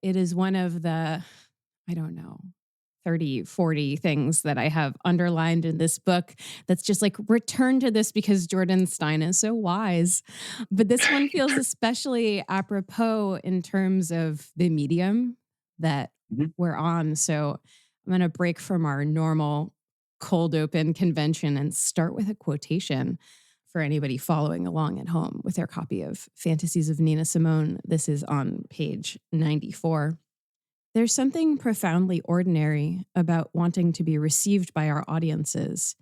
it is one of the, I don't know, 30, 40 things that I have underlined in this book that's just like, return to this because Jordan Stein is so wise. But this one feels especially apropos in terms of the medium that Mhm. we're on. So I'm going to break from our normal cold open convention and start with a quotation for anybody following along at home with their copy of Fantasies of Nina Simone. This is on page 94. There's something profoundly ordinary about wanting to be received by our audiences,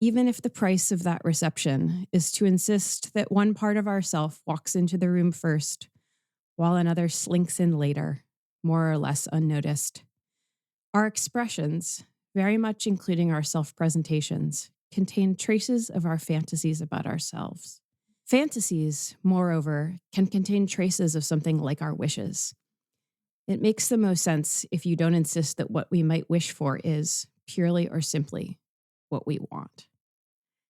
even if the price of that reception is to insist that one part of ourself walks into the room first, while another slinks in later, more or less unnoticed. Our expressions, very much including our self presentations, contain traces of our fantasies about ourselves. Fantasies, moreover, can contain traces of something like our wishes. It makes the most sense if you don't insist that what we might wish for is, purely or simply, what we want.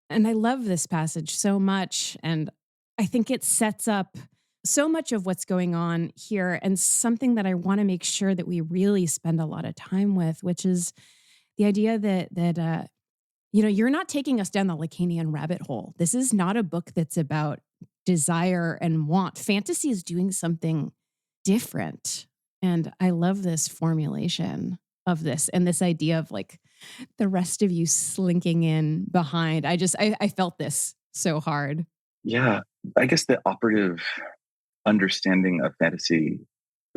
And I love this passage so much. And I think it sets up so much of what's going on here and something that I want to make sure that we really spend a lot of time with, which is the idea that you're not taking us down the Lacanian rabbit hole. This is not a book that's about desire and want. Fantasy is doing something different. And I love this formulation of this and this idea of like the rest of you slinking in behind. I felt this so hard. Yeah, I guess the operative understanding of fantasy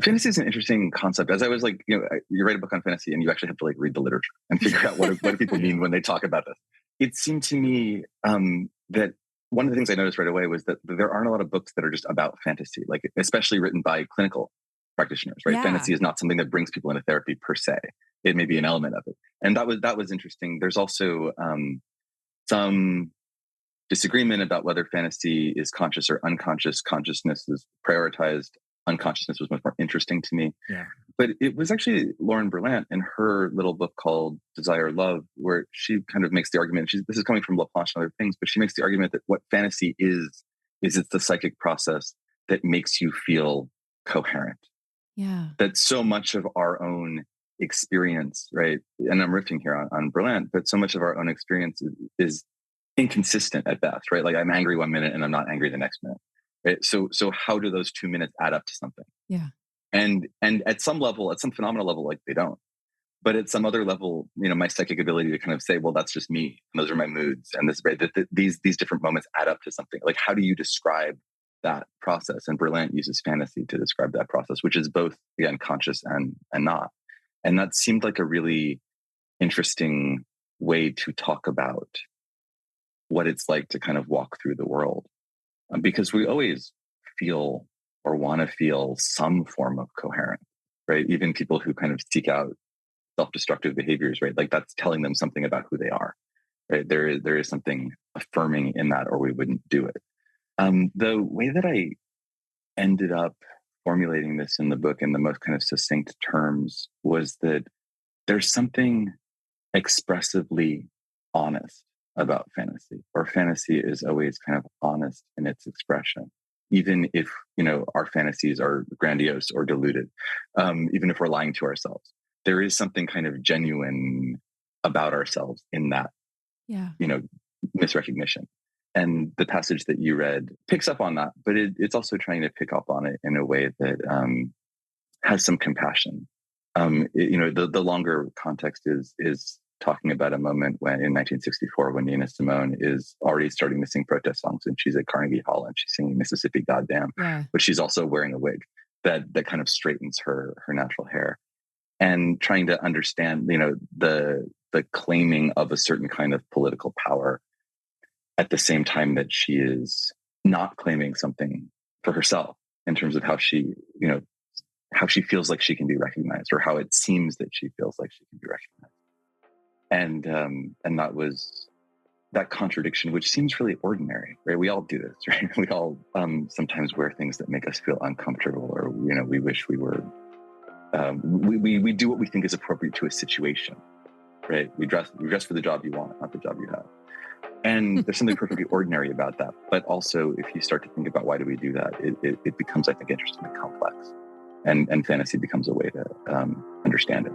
is an interesting concept. As I was like, you write a book on fantasy and you actually have to like read the literature and figure out what do people mean Yeah. when they talk about this. It seemed to me that one of the things I noticed right away was that there aren't a lot of books that are just about fantasy, like especially written by clinical practitioners, right? Yeah. Fantasy is not something that brings people into therapy per se. It may be an element of it. And that was interesting. There's also some disagreement about whether fantasy is conscious or unconscious. Consciousness is prioritized. Unconsciousness was much more interesting to me. Yeah. But it was actually Lauren Berlant in her little book called Desire Love, where she kind of makes the argument. This is coming from Laplanche and other things, but she makes the argument that what fantasy is it's the psychic process that makes you feel coherent. Yeah. That so much of our own experience, right? And I'm riffing here on Berlant, but so much of our own experience is inconsistent at best, right? Like I'm angry one minute and I'm not angry the next minute. Right? So how do those 2 minutes add up to something? Yeah. And at some level, at some phenomenal level, like they don't. But at some other level, my psychic ability to kind of say, well, that's just me, and those are my moods, and this right, that these different moments add up to something. Like, how do you describe that process? And Berlant uses fantasy to describe that process, which is both again conscious and not. And that seemed like a really interesting way to talk about what it's like to kind of walk through the world, because we always feel or want to feel some form of coherence, right? Even people who kind of seek out self-destructive behaviors, right? Like that's telling them something about who they are, right? There is something affirming in that, or we wouldn't do it. The way that I ended up formulating this in the book in the most kind of succinct terms was that there's something expressively honest about fantasy, or fantasy is always kind of honest in its expression, even if our fantasies are grandiose or deluded, even if we're lying to ourselves. There is something kind of genuine about ourselves in that, Yeah. misrecognition. And the passage that you read picks up on that, but it's also trying to pick up on it in a way that has some compassion. The longer context is talking about a moment when in 1964, when Nina Simone is already starting to sing protest songs, and she's at Carnegie Hall and she's singing Mississippi Goddamn, Yeah. but she's also wearing a wig that kind of straightens her natural hair, and trying to understand, the claiming of a certain kind of political power at the same time that she is not claiming something for herself in terms of how she, how she feels like she can be recognized, or how it seems that she feels like she can be recognized. And that was that contradiction, which seems really ordinary, right? We all do this, right? We all sometimes wear things that make us feel uncomfortable, or we wish we were. We do what we think is appropriate to a situation, right? We dress for the job you want, not the job you have. And there's something perfectly ordinary about that. But also, if you start to think about why do we do that, it becomes, I think, interesting and complex. and fantasy becomes a way to understand it.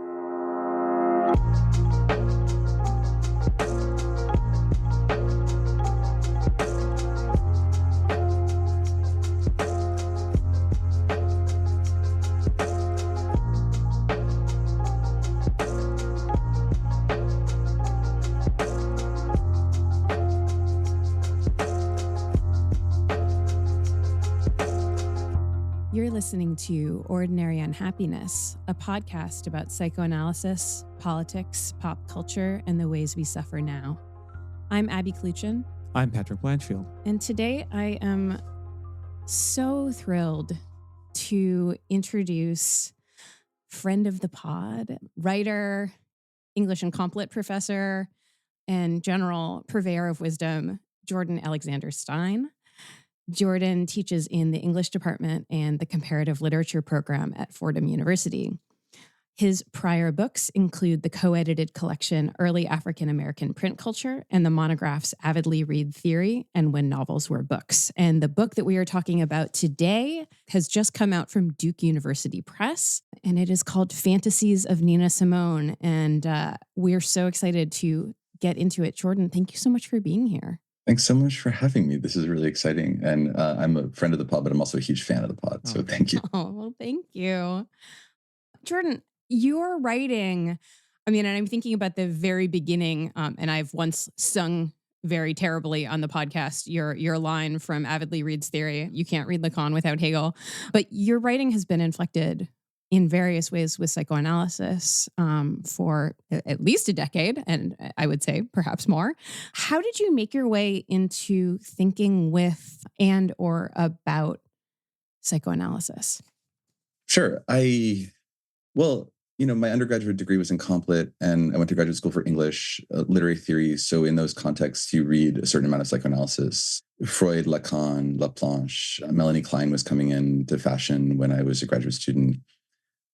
You're listening to Ordinary Unhappiness, a podcast about psychoanalysis, politics, pop culture, and the ways we suffer now. I'm Abby Kluchin. I'm Patrick Blanchfield. And today I am so thrilled to introduce friend of the pod, writer, English and Comp Lit professor, and general purveyor of wisdom, Jordan Alexander Stein. Jordan teaches in the English department and the comparative literature program at Fordham University. His prior books include the co-edited collection Early African American Print Culture and the monographs Avidly Read Theory and When Novels Were Books. And the book that we are talking about today has just come out from Duke University Press, and it is called Fantasies of Nina Simone. And we're so excited to get into it. Jordan, thank you so much for being here. Thanks so much for having me. This is really exciting. And I'm a friend of the pod, but I'm also a huge fan of the pod. So thank you. Oh, well, thank you. Jordan, you're writing, and I'm thinking about the very beginning, and I've once sung very terribly on the podcast your line from Avidly Reads Theory, you can't read Lacan without Hegel. But your writing has been inflected in various ways with psychoanalysis for at least a decade, and I would say perhaps more. How did you make your way into thinking with and or about psychoanalysis? Sure. My undergraduate degree was in Comp Lit, and I went to graduate school for English, literary theory. So in those contexts, you read a certain amount of psychoanalysis. Freud, Lacan, Laplanche, Melanie Klein was coming into fashion when I was a graduate student.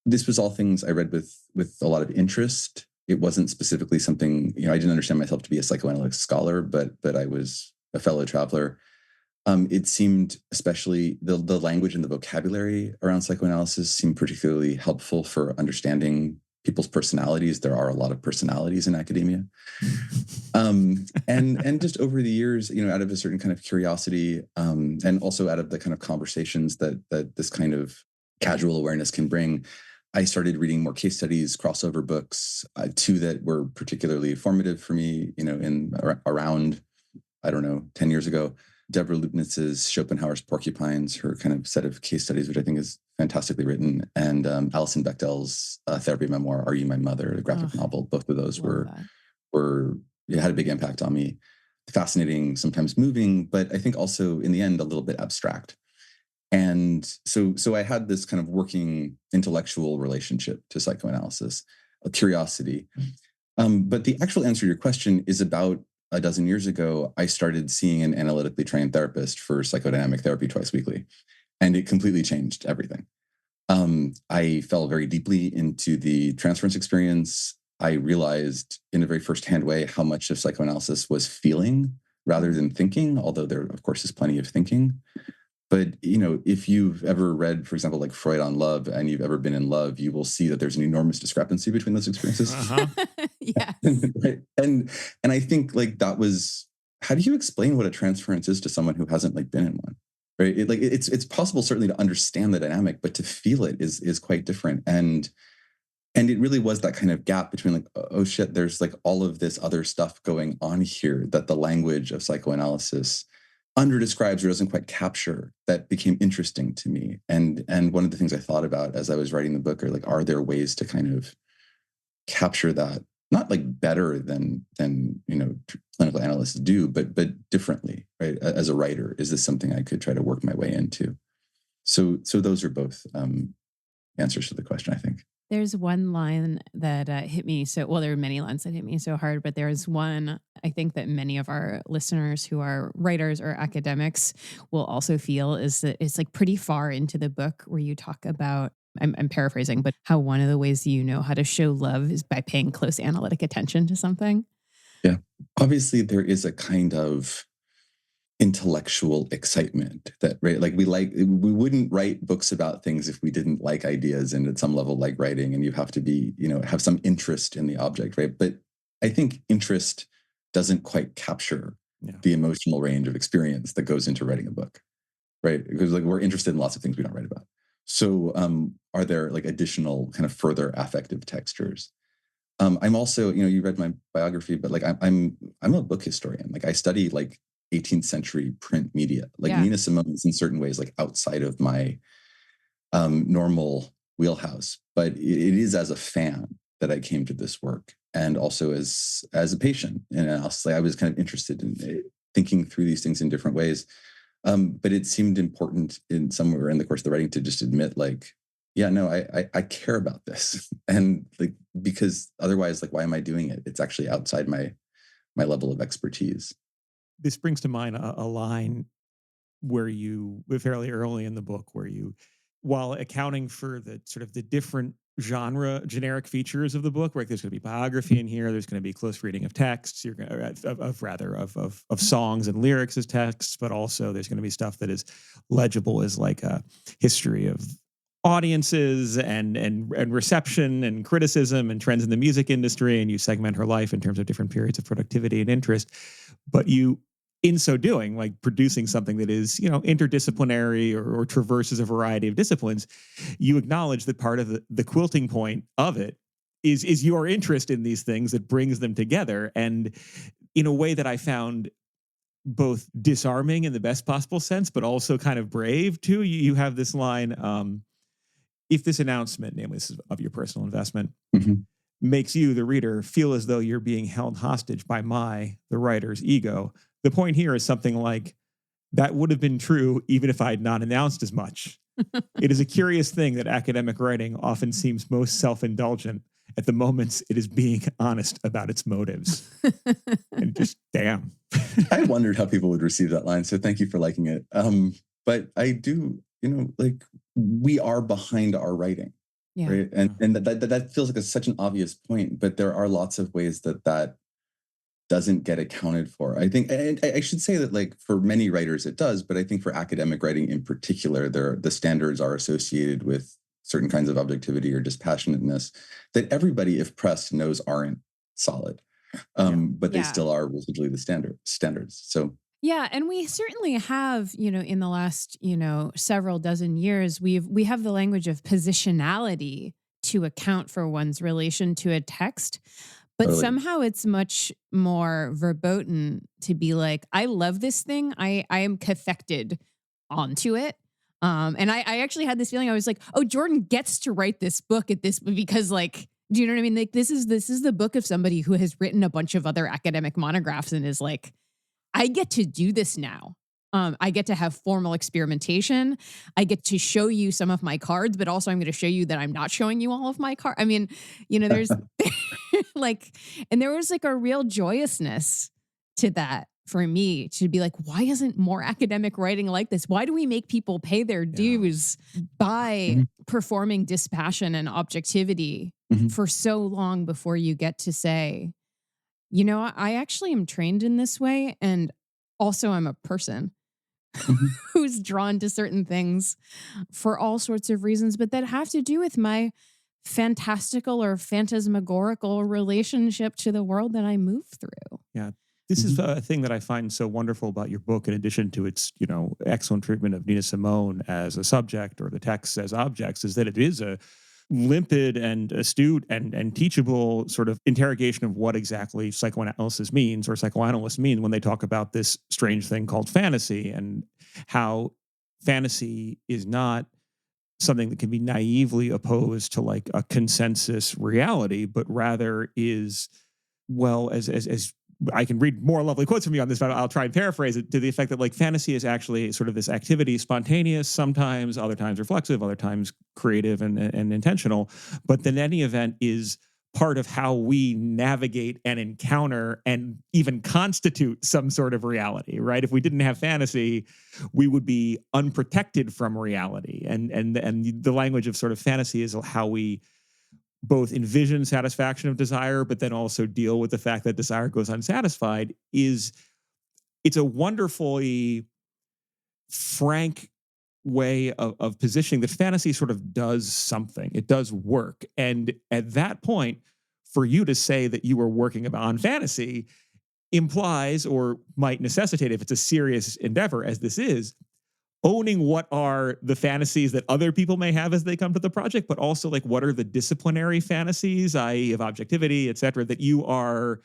This was all things I read with a lot of interest. It wasn't specifically something, I didn't understand myself to be a psychoanalytic scholar, but I was a fellow traveler. It seemed, especially the language and the vocabulary around psychoanalysis seemed particularly helpful for understanding people's personalities. There are a lot of personalities in academia. And just over the years, out of a certain kind of curiosity, and also out of the kind of conversations that this kind of casual awareness can bring, I started reading more case studies, crossover books, two that were particularly formative for me, around, 10 years ago. Deborah Lubnitz's Schopenhauer's Porcupines, her kind of set of case studies, which I think is fantastically written, and Alison Bechdel's therapy memoir, Are You My Mother?, the graphic novel. Both of those had a big impact on me. Fascinating, sometimes moving, but I think also in the end, a little bit abstract. And so I had this kind of working intellectual relationship to psychoanalysis, a curiosity. But the actual answer to your question is about a dozen years ago, I started seeing an analytically trained therapist for psychodynamic therapy twice weekly, and it completely changed everything. I fell very deeply into the transference experience. I realized in a very firsthand way how much of psychoanalysis was feeling rather than thinking, although there, of course, is plenty of thinking. But, if you've ever read, for example, like Freud on love, and you've ever been in love, you will see that there's an enormous discrepancy between those experiences. Yes. Right? And I think that was, how do you explain what a transference is to someone who hasn't been in one? Right? It's possible certainly to understand the dynamic, but to feel it is quite different. And it really was that kind of gap between oh shit, there's all of this other stuff going on here that the language of psychoanalysis underdescribes or doesn't quite capture, that became interesting to me. And one of the things I thought about as I was writing the book are there ways to kind of capture that, not better than clinical analysts do, but differently, right? As a writer, is this something I could try to work my way into? So those are both answers to the question, I think. There's one line that hit me there are many lines that hit me so hard, but there's one I think that many of our listeners who are writers or academics will also feel is that it's pretty far into the book where you talk about, I'm paraphrasing, but how one of the ways you know how to show love is by paying close analytic attention to something. Yeah. Obviously, there is a kind of intellectual excitement that, right, like we wouldn't write books about things if we didn't like ideas, and at some level like writing, and you have to be, have some interest in the object, right? But I think interest doesn't quite capture the emotional range of experience that goes into writing a book, right? Because like we're interested in lots of things we don't write about. So are there like additional kind of further affective textures? I'm also, you read my biography, but like I'm a book historian. Like I study like 18th century print media. Like Nina Simone is in certain ways like outside of my normal wheelhouse, but it is as a fan that I came to this work, and also as a patient. And I was kind of interested in thinking through these things in different ways. But it seemed important in somewhere in the course of the writing to just admit, like, yeah, no, I care about this, and like because otherwise, like, why am I doing it? It's actually outside my level of expertise. This brings to mind a line where you, fairly early in the book, where you, while accounting for the sort of the different generic features of the book, right? There's going to be biography in here. There's going to be close reading of texts. You're going to, of songs and lyrics as texts, but also there's going to be stuff that is legible as like a history of audiences and reception and criticism and trends in the music industry. And you segment her life in terms of different periods of productivity and interest. But you, in so doing, like producing something that is, interdisciplinary or traverses a variety of disciplines, you acknowledge that part of the quilting point of it is your interest in these things that brings them together. And in a way that I found both disarming in the best possible sense, but also kind of brave too. You have this line, if this announcement, namely this is of your personal investment, makes you, the reader, feel as though you're being held hostage by the writer's ego, the point here is something like, that would have been true even if I had not announced as much. It is a curious thing that academic writing often seems most self-indulgent at the moments it is being honest about its motives. And just, damn. I wondered how people would receive that line, so thank you for liking it. But I do, like, we are behind our writing, right? And that feels like such an obvious point, but there are lots of ways that doesn't get accounted for. I think, and I should say that, like, for many writers it does, but I think for academic writing in particular, the standards are associated with certain kinds of objectivity or dispassionateness that everybody, if pressed, knows aren't solid, but they still are residually the standards. So yeah, and we certainly have, in the last, several dozen years, we have the language of positionality to account for one's relation to a text. But somehow it's much more verboten to be like, I love this thing. I am cathected onto it. And I actually had this feeling. I was like, oh, Jordan gets to write this book because, like, do you know what I mean? Like, this is the book of somebody who has written a bunch of other academic monographs and is like, I get to do this now. I get to have formal experimentation. I get to show you some of my cards, but also I'm going to show you that I'm not showing you all of my cards. I mean, there's like, and there was like a real joyousness to that for me, to be like, why isn't more academic writing like this? Why do we make people pay their dues by performing dispassion and objectivity for so long before you get to say, I actually am trained in this way, and also I'm a person who's drawn to certain things for all sorts of reasons, but that have to do with my fantastical or phantasmagorical relationship to the world that I move through. Yeah. This is a thing that I find so wonderful about your book, in addition to its, excellent treatment of Nina Simone as a subject or the texts as objects, is that it is a limpid and astute and teachable sort of interrogation of what exactly psychoanalysis means, or psychoanalysts mean, when they talk about this strange thing called fantasy, and how fantasy is not something that can be naively opposed to like a consensus reality, but rather is, well, as I can read more lovely quotes from you on this, but I'll try and paraphrase it to the effect that, like, fantasy is actually sort of this activity, spontaneous, sometimes, other times reflexive, other times creative and intentional, but in any event is part of how we navigate and encounter and even constitute some sort of reality, right? If we didn't have fantasy, we would be unprotected from reality. And the language of sort of fantasy is how we both envision satisfaction of desire, but then also deal with the fact that desire goes unsatisfied, is it's a wonderfully frank way of positioning that fantasy sort of does something. It does work. And at that point, for you to say that you were working on fantasy implies, or might necessitate, if it's a serious endeavor as this is, owning what are the fantasies that other people may have as they come to the project, but also like what are the disciplinary fantasies, i.e. of objectivity, et cetera, that you are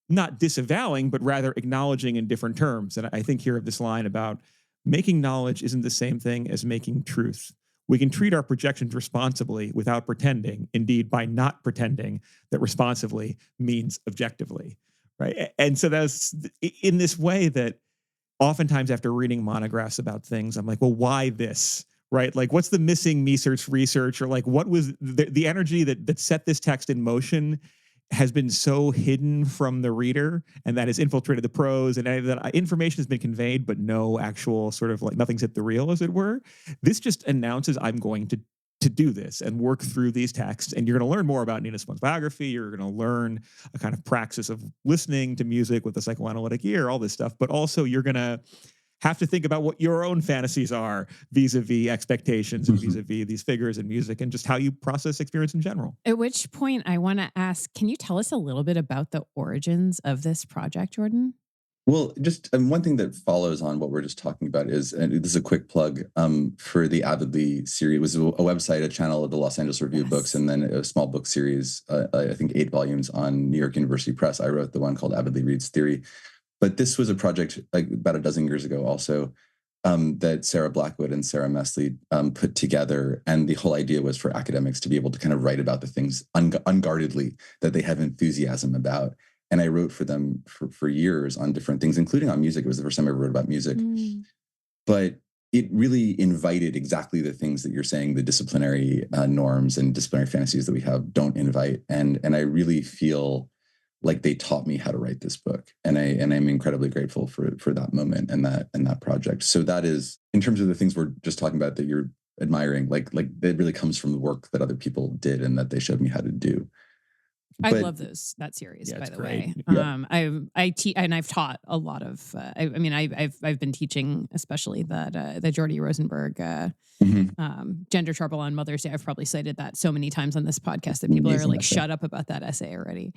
not disavowing, but rather acknowledging in different terms. And I think here of this line about making knowledge isn't the same thing as making truth. We can treat our projections responsibly without pretending, indeed, by not pretending that responsibly means objectively, right? And so that's in this way that oftentimes after reading monographs about things, I'm like, well, why this? Right? Like, what's the missing research? Or like, what was the energy that set this text in motion has been so hidden from the reader, and that has infiltrated the prose, and that information has been conveyed, but no actual sort of like nothing's hit the reel, as it were. This just announces I'm going to do this and work through these texts. And you're going to learn more about Nina Simone's biography. You're going to learn a kind of praxis of listening to music with the psychoanalytic ear, all this stuff. But also you're going to have to think about what your own fantasies are vis-a-vis expectations and vis-a-vis these figures and music, and just how you process experience in general. At which point I want to ask, can you tell us a little bit about the origins of this project, Jordan? Well, just one thing that follows on what we're just talking about is, and this is a quick plug for the Avidly series. It was a website, a channel of the Los Angeles Review of Books, and then a small book series, I think 8 volumes on New York University Press. I wrote the one called Avidly Reads Theory. But this was a project like about a dozen years ago also that Sarah Blackwood and Sarah Mesley put together. And the whole idea was for academics to be able to kind of write about the things unguardedly that they have enthusiasm about. And I wrote for them for years on different things, including on music. It was the first time I ever wrote about music. But it really invited exactly the things that you're saying, the disciplinary norms and disciplinary fantasies that we have don't invite. And I really feel like they taught me how to write this book. And I'm incredibly grateful for that moment and that project. So that is, in terms of the things we're just talking about that you're admiring, like it really comes from the work that other people did and that they showed me how to do. I love that series, by the way. Yeah. I've taught a lot of. I've been teaching, especially the Jordy Rosenberg gender trouble on Mother's Day. I've probably cited that so many times on this podcast that people are like, "Shut up about that essay already,"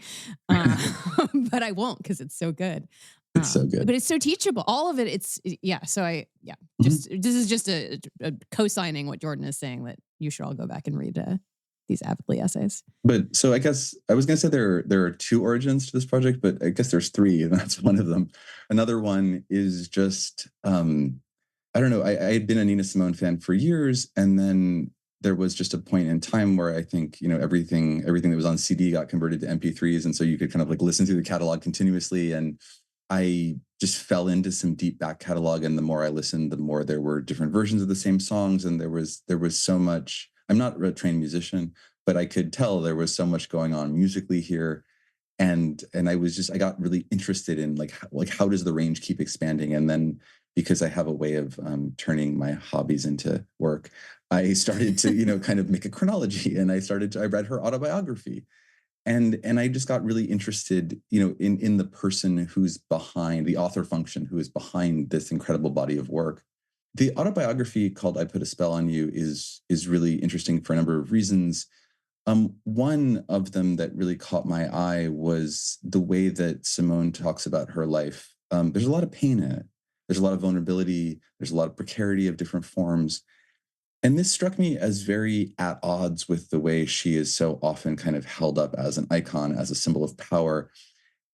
but I won't because it's so good. It's so good, but it's so teachable. All of it. This is just a co-signing what Jordan is saying, that you should all go back and read these Avidly essays. But so I guess I was going to say there are 2 origins to this project, but I guess there's 3, and that's one of them. Another one is just, I don't know. I had been a Nina Simone fan for years, and then there was just a point in time where I think, everything that was on CD got converted to MP3s. And so you could kind of like listen through the catalog continuously. And I just fell into some deep back catalog. And the more I listened, the more there were different versions of the same songs. And there was so much. I'm not a trained musician, but I could tell there was so much going on musically here. And I got really interested in like how does the range keep expanding? And then because I have a way of turning my hobbies into work, I started to, kind of make a chronology, and I read her autobiography. And I just got really interested, in the person who's behind the author function, who is behind this incredible body of work. The autobiography called I Put a Spell on You is really interesting for a number of reasons. One of them that really caught my eye was the way that Simone talks about her life. There's a lot of pain in it. There's a lot of vulnerability. There's a lot of precarity of different forms. And this struck me as very at odds with the way she is so often kind of held up as an icon, as a symbol of power.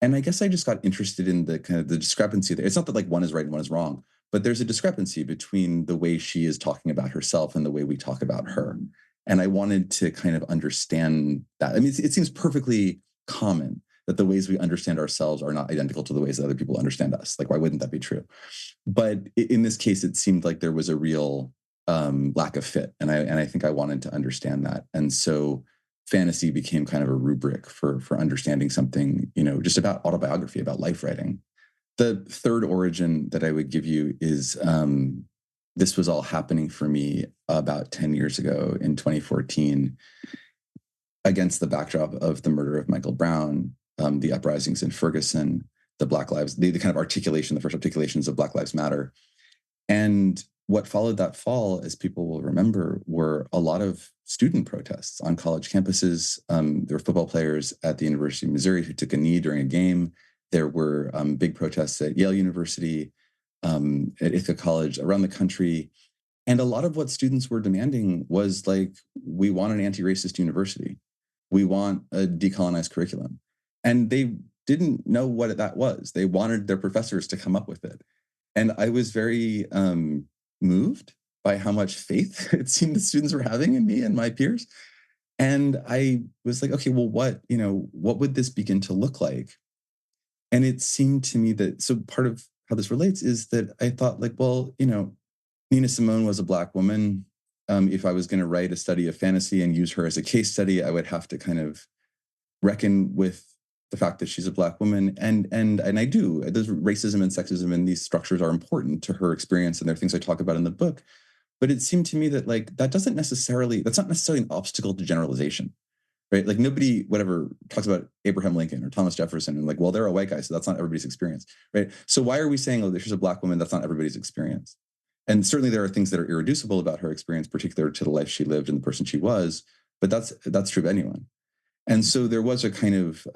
And I guess I just got interested in the kind of the discrepancy there. It's not that like one is right and one is wrong, but there's a discrepancy between the way she is talking about herself and the way we talk about her. And I wanted to kind of understand that. I mean, it seems perfectly common that the ways we understand ourselves are not identical to the ways that other people understand us. Like, why wouldn't that be true? But in this case, it seemed like there was a real lack of fit. And I think I wanted to understand that. And so fantasy became kind of a rubric for understanding something, just about autobiography, about life writing. The third origin that I would give you is this was all happening for me about 10 years ago in 2014 against the backdrop of the murder of Michael Brown, the uprisings in Ferguson, the Black Lives, the kind of articulation, the first articulations of Black Lives Matter. And what followed that fall, as people will remember, were a lot of student protests on college campuses. There were football players at the University of Missouri who took a knee during a game. There were big protests at Yale University, at Ithaca College, around the country. And a lot of what students were demanding was like, we want an anti-racist university. We want a decolonized curriculum. And they didn't know what that was. They wanted their professors to come up with it. And I was very moved by how much faith it seemed the students were having in me and my peers. And I was like, okay, well, what would this begin to look like? And it seemed to me that, so part of how this relates is that I thought like, well, Nina Simone was a Black woman. If I was going to write a study of fantasy and use her as a case study, I would have to kind of reckon with the fact that she's a Black woman. And I do. There's racism and sexism and these structures are important to her experience. And there are things I talk about in the book. But it seemed to me that like, that's not necessarily an obstacle to generalization, right? Like nobody, talks about Abraham Lincoln or Thomas Jefferson and like, well, they're a white guy, so that's not everybody's experience, right? So why are we saying, oh, she's a Black woman, that's not everybody's experience? And certainly there are things that are irreducible about her experience, particular to the life she lived and the person she was, but that's true of anyone. And so there was a kind of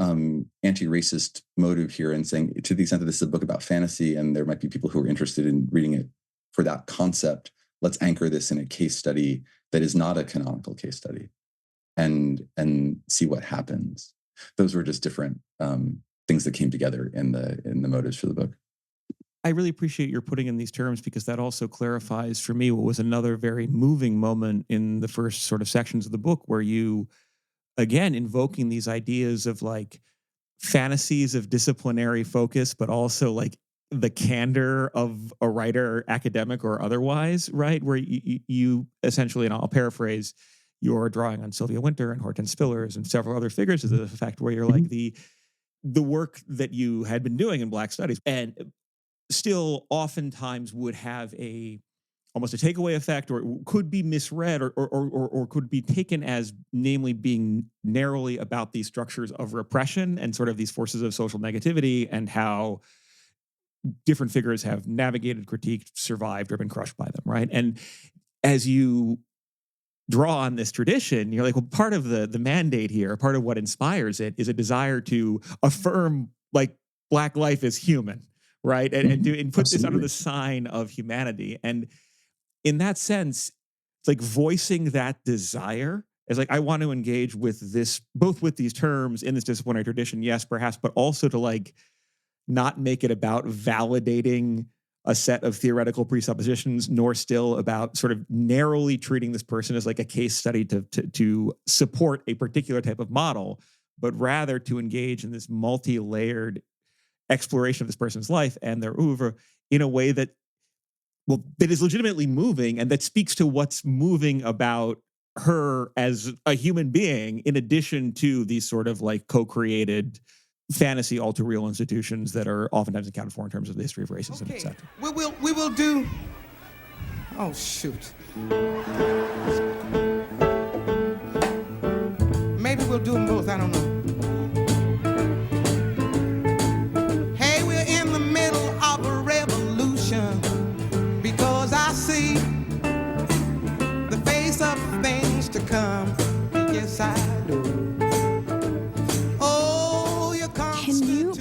anti-racist motive here in saying, to the extent that this is a book about fantasy and there might be people who are interested in reading it for that concept, let's anchor this in a case study that is not a canonical case study and see what happens. Those were just different things that came together in the motives for the book. I really appreciate your putting in these terms because that also clarifies for me what was another very moving moment in the first sort of sections of the book where you, again, invoking these ideas of like fantasies of disciplinary focus, but also like the candor of a writer, academic or otherwise, right? Where you essentially, and I'll paraphrase, you're drawing on Sylvia Wynter and Hortense Spillers and several other figures to the effect where you're like the work that you had been doing in Black studies and still oftentimes would have almost a takeaway effect, or could be misread or could be taken as namely being narrowly about these structures of repression and sort of these forces of social negativity and how different figures have navigated, critiqued, survived, or been crushed by them, right? And as you draw on this tradition, you're like, well, part of the mandate here, part of what inspires it is a desire to affirm like Black life is human, right? And put this under the sign of humanity. And in that sense, it's like voicing that desire is like, I want to engage with this, both with these terms in this disciplinary tradition, yes, perhaps, but also to like not make it about validating a set of theoretical presuppositions, nor still about sort of narrowly treating this person as like a case study to support a particular type of model, but rather to engage in this multi-layered exploration of this person's life and their oeuvre in a way that is legitimately moving and that speaks to what's moving about her as a human being, in addition to these sort of like co-created fantasy alter real institutions that are oftentimes accounted for in terms of the history of racism, etc. We will do. Oh shoot. Maybe we'll do them both. I don't know. Hey, we're in the middle of a revolution because I see the face of things to come. Yes, I do.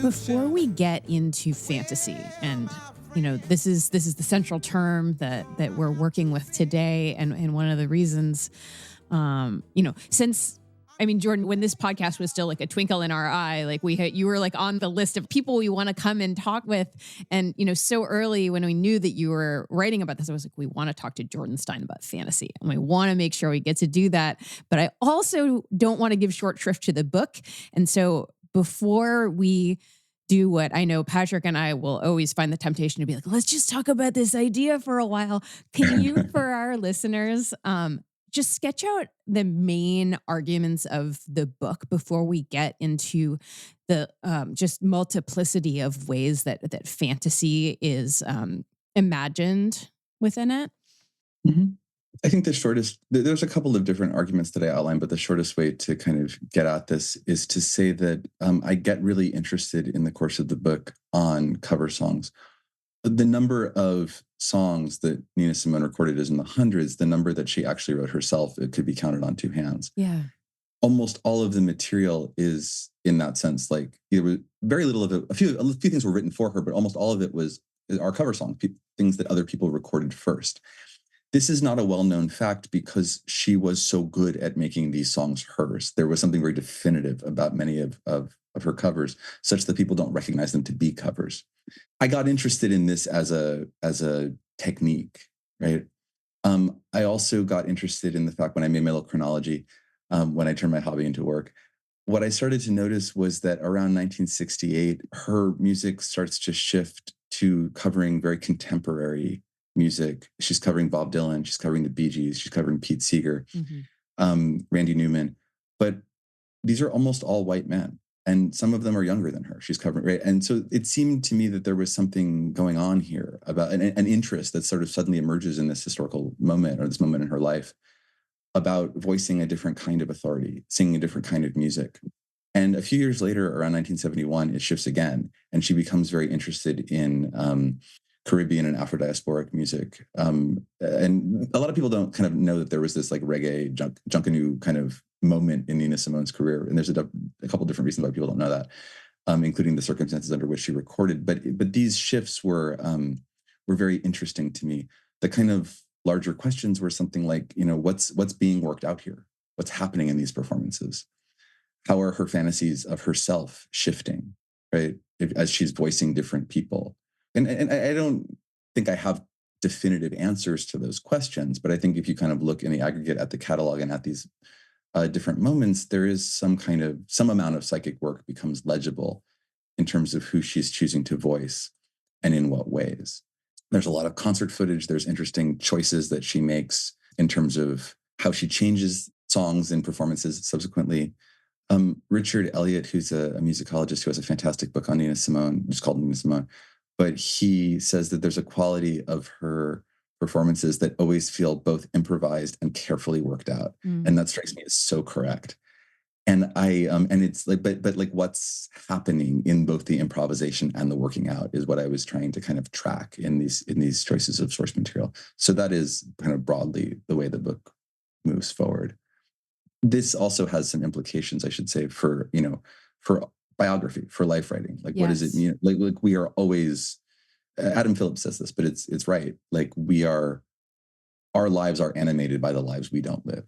Before we get into fantasy, and this is the central term that we're working with today, and one of the reasons, since Jordan, when this podcast was still like a twinkle in our eye, like you were like on the list of people we want to come and talk with, and so early when we knew that you were writing about this, I was like, we want to talk to Jordan Stein about fantasy, and we want to make sure we get to do that, but I also don't want to give short shrift to the book, and so before we do what I know Patrick and I will always find the temptation to be like, let's just talk about this idea for a while. Can you, for our listeners, just sketch out the main arguments of the book before we get into the just multiplicity of ways that fantasy is imagined within it? Mm-hmm. I think there's a couple of different arguments that I outlined, but the shortest way to kind of get at this is to say that I get really interested in the course of the book on cover songs. The number of songs that Nina Simone recorded is in the hundreds. The number that she actually wrote herself, it could be counted on two hands. Yeah. Almost all of the material is, in that sense, like there was very little of it. A few things were written for her, but almost all of it was our cover songs, things that other people recorded first. This is not a well-known fact because she was so good at making these songs hers. There was something very definitive about many of her covers, such that people don't recognize them to be covers. I got interested in this as a technique, right? I also got interested in the fact when I made my little chronology, when I turned my hobby into work, what I started to notice was that around 1968, her music starts to shift to covering very contemporary music. She's covering Bob Dylan, she's covering the Bee Gees, she's covering Pete Seeger, Randy Newman. But these are almost all white men. And some of them are younger than her. She's covering, right? And so it seemed to me that there was something going on here about an interest that sort of suddenly emerges in this historical moment or this moment in her life about voicing a different kind of authority, singing a different kind of music. And a few years later, around 1971, it shifts again. And she becomes very interested in Caribbean and Afro-diasporic music. And a lot of people don't kind of know that there was this like reggae, junkanoo kind of moment in Nina Simone's career. And there's a couple different reasons why people don't know that, including the circumstances under which she recorded. But these shifts were very interesting to me. The kind of larger questions were something like, what's being worked out here? What's happening in these performances? How are her fantasies of herself shifting, right? As she's voicing different people. And I don't think I have definitive answers to those questions, but I think if you kind of look in the aggregate at the catalog and at these different moments, there is some amount of psychic work becomes legible in terms of who she's choosing to voice and in what ways. There's a lot of concert footage. There's interesting choices that she makes in terms of how she changes songs and performances subsequently. Richard Elliott, who's a musicologist who has a fantastic book on Nina Simone, just called Nina Simone, but he says that there's a quality of her performances that always feel both improvised and carefully worked out. And that strikes me as so correct. And and it's like, but like what's happening in both the improvisation and the working out is what I was trying to kind of track in these choices of source material. So that is kind of broadly the way the book moves forward. This also has some implications, I should say, for biography, for life writing. Like, what does it mean? Like we are always, Adam Phillips says this, but it's right. Like our lives are animated by the lives we don't live.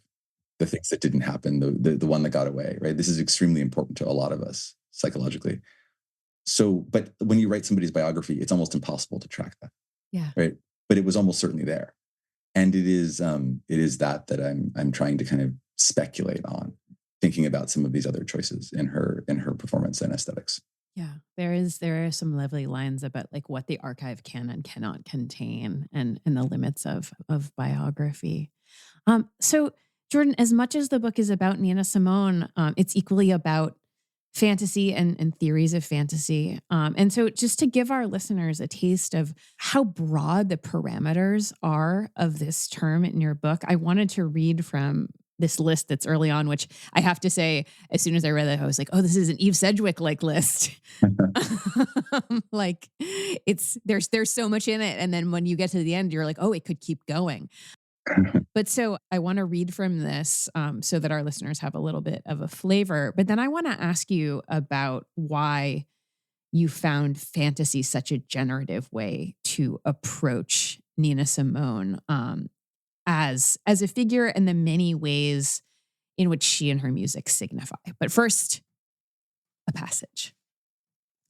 The things that didn't happen, the one that got away, right? This is extremely important to a lot of us psychologically. So, but when you write somebody's biography, it's almost impossible to track that. Yeah. Right. But it was almost certainly there. And it is that I'm trying to kind of speculate on, thinking about some of these other choices in her performance and aesthetics. Yeah, there are some lovely lines about like what the archive can and cannot contain, and the limits of biography. So Jordan, as much as the book is about Nina Simone, it's equally about fantasy and theories of fantasy. And so just to give our listeners a taste of how broad the parameters are of this term in your book, I wanted to read from this list that's early on, which I have to say, as soon as I read it, I was like, oh, this is an Eve Sedgwick-like list. Like there's so much in it. And then when you get to the end, you're like, oh, it could keep going. But so I want to read from this so that our listeners have a little bit of a flavor. But then I want to ask you about why you found fantasy such a generative way to approach Nina Simone as a figure and the many ways in which she and her music signify. But first, a passage.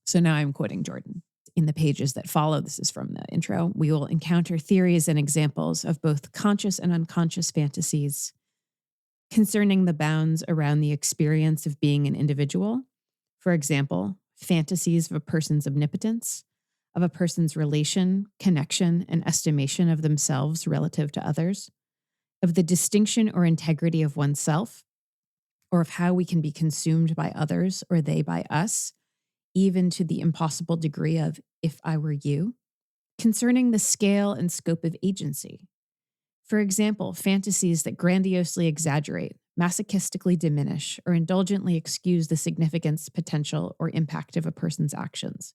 So now I'm quoting Jordan. In the pages that follow, this is from the intro, we will encounter theories and examples of both conscious and unconscious fantasies concerning the bounds around the experience of being an individual. For example, fantasies of a person's omnipotence, of a person's relation, connection, and estimation of themselves relative to others, of the distinction or integrity of oneself, or of how we can be consumed by others or they by us, even to the impossible degree of if I were you, concerning the scale and scope of agency. For example, fantasies that grandiosely exaggerate, masochistically diminish, or indulgently excuse the significance, potential, or impact of a person's actions,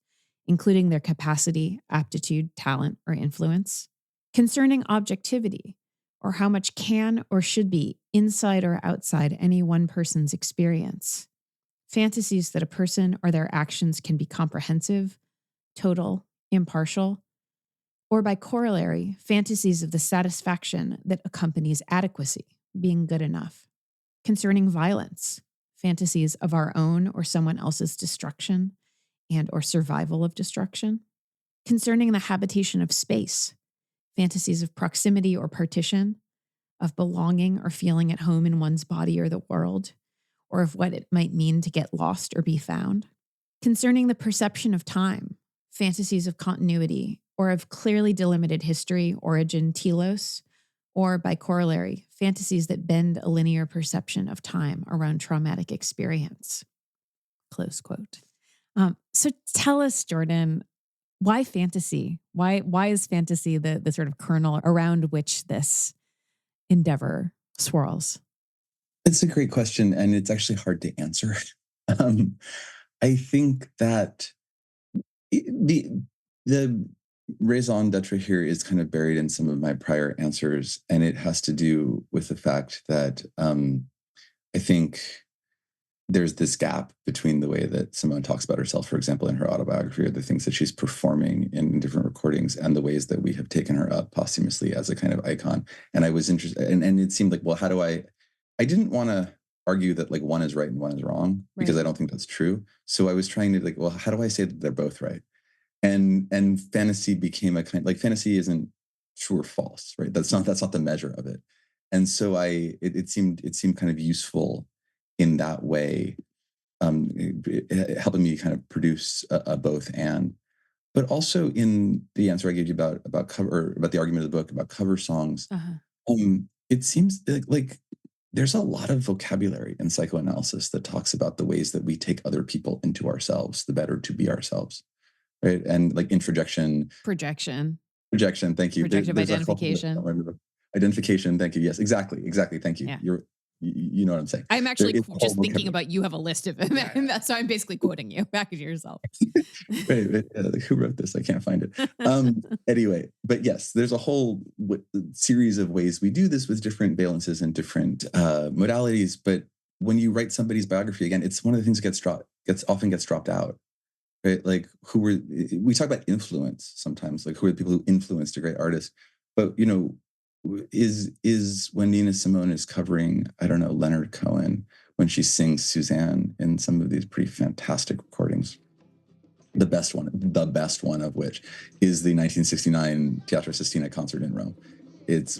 including their capacity, aptitude, talent, or influence. Concerning objectivity, or how much can or should be inside or outside any one person's experience. Fantasies that a person or their actions can be comprehensive, total, impartial, or by corollary, fantasies of the satisfaction that accompanies adequacy, being good enough. Concerning violence, fantasies of our own or someone else's destruction and or survival of destruction. Concerning the habitation of space, fantasies of proximity or partition, of belonging or feeling at home in one's body or the world, or of what it might mean to get lost or be found. Concerning the perception of time, fantasies of continuity or of clearly delimited history, origin, telos, or by corollary, fantasies that bend a linear perception of time around traumatic experience. Close quote. So tell us, Jordan, why fantasy? Why is fantasy the sort of kernel around which this endeavor swirls? It's a great question, and it's actually hard to answer. I think that the raison d'etre here is kind of buried in some of my prior answers, and it has to do with the fact that I think there's this gap between the way that Simone talks about herself, for example, in her autobiography, or the things that she's performing in different recordings, and the ways that we have taken her up posthumously as a kind of icon. And I was interested, and it seemed like, well, how do I didn't want to argue that like one is right and one is wrong, because I don't think that's true. So I was trying to like, well, how do I say that they're both right? And fantasy became a kind, like, fantasy isn't true or false, right? That's not the measure of it. And so it seemed kind of useful in that way, helping me kind of produce a both and. But also in the answer I gave you about cover, or about the argument of the book about cover songs, it seems like there's a lot of vocabulary in psychoanalysis that talks about the ways that we take other people into ourselves, the better to be ourselves, right? And like introjection, projection. Thank you. Projective identification. Identification. Thank you. Yes, exactly. Thank you. Yeah. You know what I'm saying. I'm actually just thinking about, you have a list of them. Yeah. So I'm basically quoting you back to yourself. Right. Like, who wrote this? I can't find it. Anyway, but yes, there's a whole series of ways we do this with different valences and different modalities. But when you write somebody's biography, again, it's one of the things that often gets dropped out. Right? Like, we talk about influence sometimes, like who are the people who influenced a great artist, but is when Nina Simone is covering, I don't know, Leonard Cohen, when she sings Suzanne in some of these pretty fantastic recordings. The best one of which is the 1969 Teatro Sistina concert in Rome.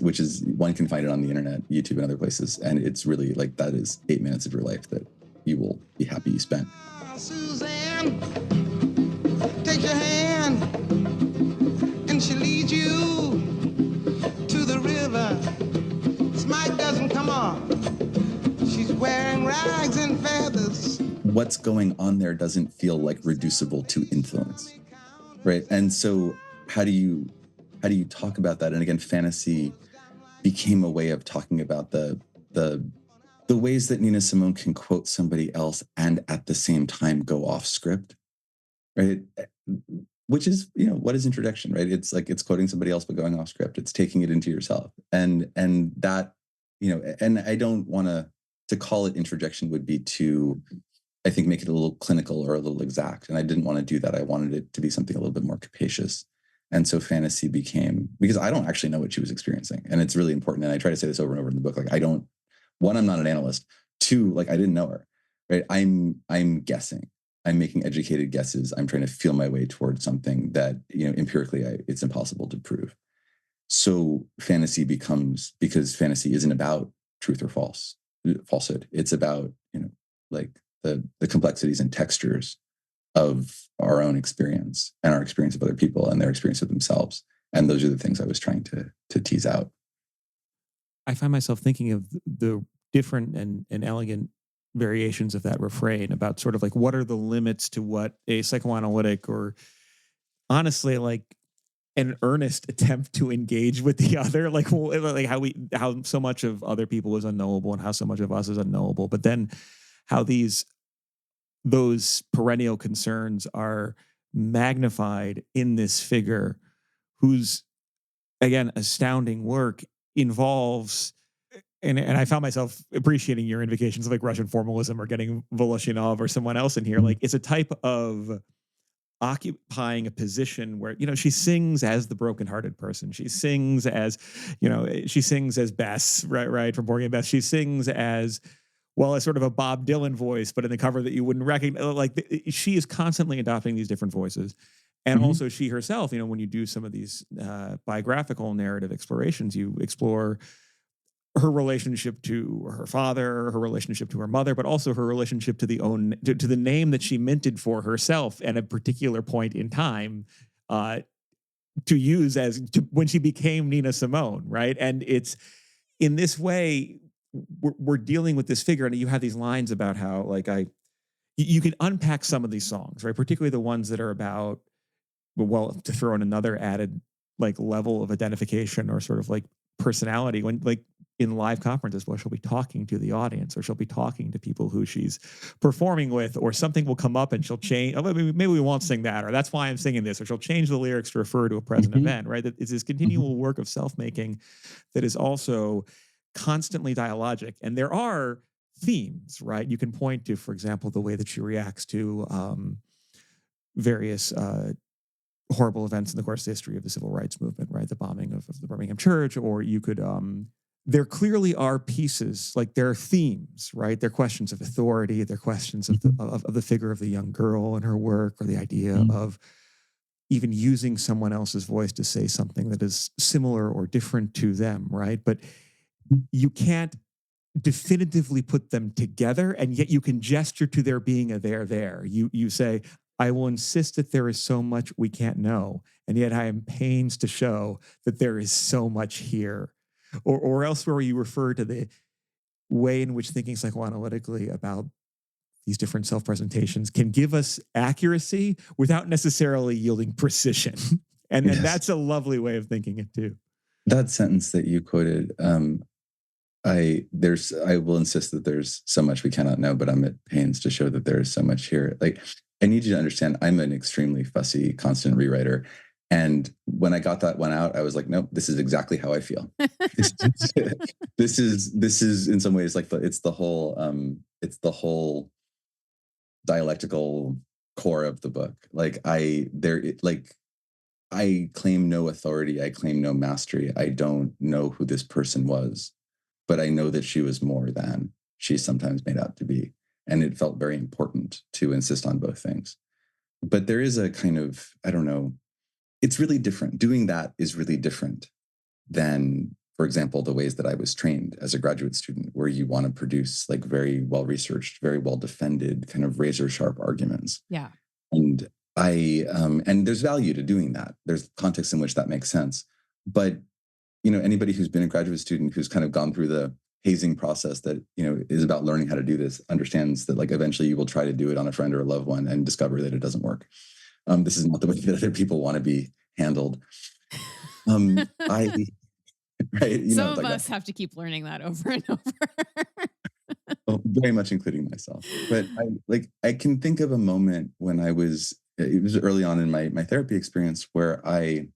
Which is, one can find it on the internet, YouTube, and other places, and it's really like, that is 8 minutes of your life that you will be happy you spent. Suzanne, take your hand, and she leads you to the river. Smite doesn't come off. She's wearing rags and feathers. What's going on there doesn't feel like reducible to influence, right? And so how do you talk about that? And again, fantasy became a way of talking about the ways that Nina Simone can quote somebody else and at the same time go off script, right? Which is, what is introjection, right? It's like, it's quoting somebody else but going off script. It's taking it into yourself. And that, and I don't want to call it introjection would be to, I think, make it a little clinical or a little exact. And I didn't want to do that. I wanted it to be something a little bit more capacious. And so fantasy became, because I don't actually know what she was experiencing. And it's really important. And I try to say this over and over in the book. Like, one, I'm not an analyst. Two, like, I didn't know her, right? I'm guessing. I'm making educated guesses. I'm trying to feel my way towards something that, empirically, it's impossible to prove. So fantasy becomes, because fantasy isn't about truth or falsehood. It's about, like the complexities and textures of our own experience and our experience of other people and their experience of themselves. And those are the things I was trying to tease out. I find myself thinking of the different and elegant variations of that refrain about sort of like, what are the limits to what a psychoanalytic, or honestly, like an earnest attempt to engage with the other, like how so much of other people is unknowable and how so much of us is unknowable, but then how those perennial concerns are magnified in this figure whose, again, astounding work involves, and I found myself appreciating your invocations of like Russian formalism or getting Voloshinov or someone else in here. Like, it's a type of occupying a position where, you know, she sings as the brokenhearted person. She sings as, you know, she sings as Bess, right, from Porgy and Bess. She sings as, well, as sort of a Bob Dylan voice, but in the cover that you wouldn't recognize. Like, she is constantly adopting these different voices. And also she herself, you know, when you do some of these biographical narrative explorations, you explore her relationship to her father, her relationship to her mother, but also her relationship to the name that she minted for herself at a particular point in time to use when she became Nina Simone, right? And it's in this way we're dealing with this figure, and you have these lines about how, like, you can unpack some of these songs, right? Particularly the ones that are about, well, to throw in another added like level of identification or sort of like personality, when like in live conferences, well, she'll be talking to the audience, or she'll be talking to people who she's performing with, or something will come up and she'll change. Oh, maybe we won't sing that, or that's why I'm singing this, or she'll change the lyrics to refer to a present event, right? That is this continual work of self-making that is also constantly dialogic. And there are themes, right? You can point to, for example, the way that she reacts to various horrible events in the course of history of the civil rights movement, right? The bombing of the Birmingham church, or you could, there clearly are pieces, like there are themes, right? They're questions of authority, they're questions of the figure of the young girl and her work, or the idea of even using someone else's voice to say something that is similar or different to them, right? But you can't definitively put them together, and yet you can gesture to there being a there. You say, I will insist that there is so much we can't know, and yet I am pains to show that there is so much here. Or elsewhere you refer to the way in which thinking psychoanalytically about these different self-presentations can give us accuracy without necessarily yielding precision. And that's a lovely way of thinking it too. That sentence that you quoted, I will insist that there's so much we cannot know, but I'm at pains to show that there is so much here. Like, I need you to understand, I'm an extremely fussy, constant rewriter. And when I got that one out, I was like, nope, this is exactly how I feel. This is in some ways like it's the whole dialectical core of the book. Like I claim no authority. I claim no mastery. I don't know who this person was, but I know that she was more than she's sometimes made out to be. And it felt very important to insist on both things. But there is a kind of, I don't know, it's really different. Doing that is really different than, for example, the ways that I was trained as a graduate student, where you want to produce like very well-researched, very well-defended, kind of razor-sharp arguments. Yeah. And and there's value to doing that. There's context in which that makes sense. But, you know, anybody who's been a graduate student who's kind of gone through the hazing process that, you know, is about learning how to do this understands that like eventually you will try to do it on a friend or a loved one and discover that it doesn't work. This is not the way that other people want to be handled. Right, Some of us have to keep learning that over and over. Well, very much including myself. But I can think of a moment when it was early on in my therapy experience where I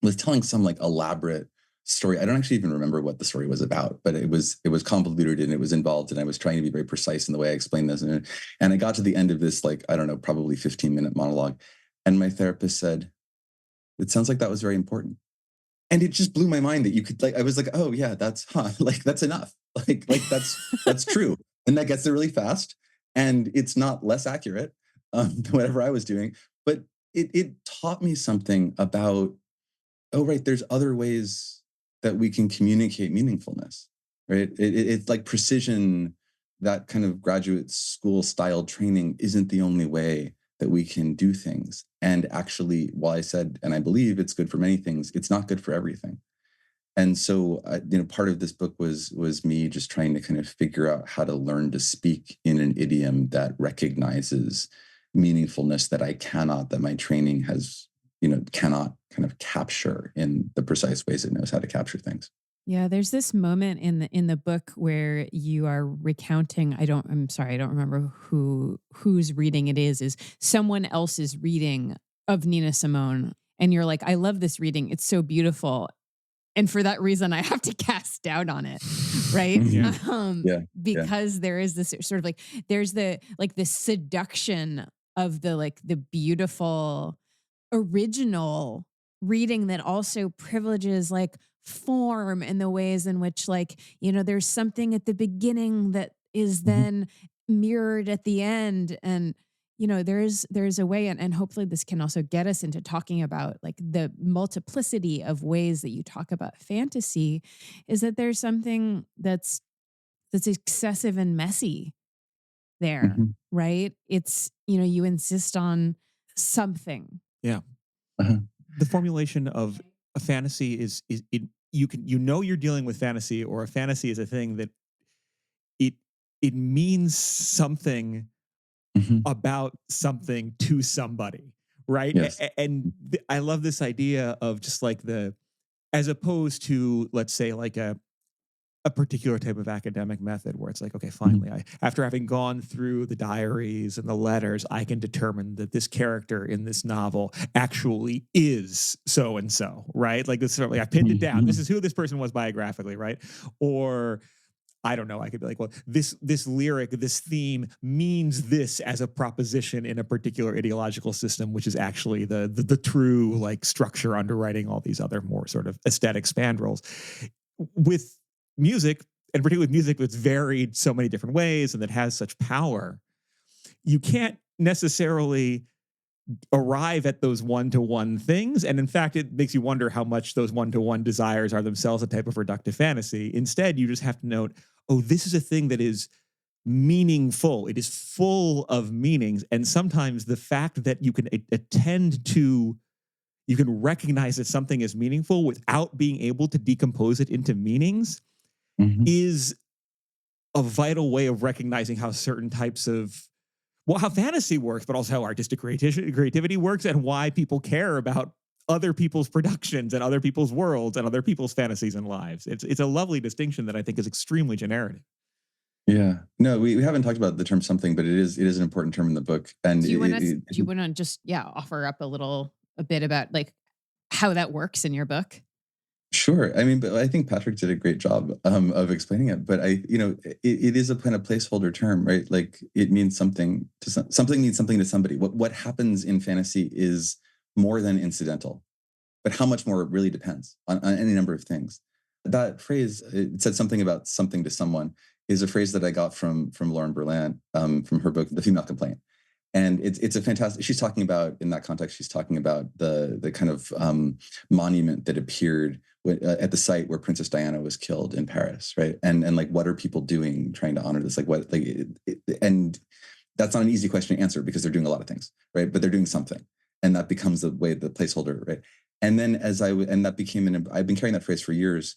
was telling some like elaborate story. I don't actually even remember what the story was about, but it was convoluted and it was involved, and I was trying to be very precise in the way I explained this. And I got to the end of this, like, I don't know, probably 15-minute monologue. And my therapist said, it sounds like that was very important. And it just blew my mind that you could, like, I was like, oh yeah, that's enough. Like that's true. And that gets there really fast. And it's not less accurate than whatever I was doing. But it taught me something about, oh, right, there's other ways that we can communicate meaningfulness, right? It's like precision, that kind of graduate school style training isn't the only way that we can do things. And actually, while I said, and I believe it's good for many things, it's not good for everything. And so, part of this book was me just trying to kind of figure out how to learn to speak in an idiom that recognizes meaningfulness that my training has, cannot kind of capture in the precise ways it knows how to capture things. Yeah, there's this moment in the book where you are recounting, I'm sorry, I don't remember whose reading it is someone else's reading of Nina Simone. And you're like, I love this reading. It's so beautiful. And for that reason, I have to cast doubt on it, right? Yeah. Yeah. Because there is this sort of like, there's the seduction of the beautiful original reading that also privileges like form and the ways in which there's something at the beginning that is Mhm. then mirrored at the end. And there's a way, and hopefully this can also get us into talking about like the multiplicity of ways that you talk about fantasy, is that there's something that's excessive and messy there, Mhm. right? It's, you insist on something. Yeah. Uh-huh. The formulation of a fantasy is it you're dealing with fantasy, or a fantasy is a thing that it it means something Mhm. about something to somebody, right? Yes. I love this idea of just like as opposed to, let's say, like a particular type of academic method where it's like, okay, Mhm. finally, after having gone through the diaries and the letters, I can determine that this character in this novel actually is so and so, right? Like this, like I pinned it down. This Mhm. is who this person was biographically, right? Or I don't know. I could be like, well, this lyric, this theme means this as a proposition in a particular ideological system, which is actually the true like structure underwriting all these other more sort of aesthetic spandrels. With music, and particularly with music that's varied so many different ways and that has such power, you can't necessarily arrive at those one-to-one things. And in fact, it makes you wonder how much those one-to-one desires are themselves a type of reductive fantasy. Instead, you just have to note, oh, this is a thing that is meaningful. It is full of meanings. And sometimes the fact that you can you can recognize that something is meaningful without being able to decompose it into meanings Mhm. is a vital way of recognizing how certain types of, well, how fantasy works, but also how artistic creativity works, and why people care about other people's productions and other people's worlds and other people's fantasies and lives. It's a lovely distinction that I think is extremely generative. Yeah. No, we haven't talked about the term something, but it is an important term in the book. And Do you want to just offer up a bit about like how that works in your book? sure. I mean, but I think Patrick did a great job of explaining it. But it is a kind of placeholder term, right? Like it means something to something means something to somebody. What happens in fantasy is more than incidental, but how much more it really depends on any number of things. That phrase, it said something about something to someone, is a phrase that I got from Lauren Berlant, from her book, The Female Complaint. And it's a fantastic, she's talking about, in that context, she's talking about the kind of monument that appeared at the site where Princess Diana was killed in Paris, right? And like, what are people doing trying to honor this? Like what, like, and that's not an easy question to answer because they're doing a lot of things, right? But they're doing something. And that becomes the placeholder, right? And then and that became I've been carrying that phrase for years.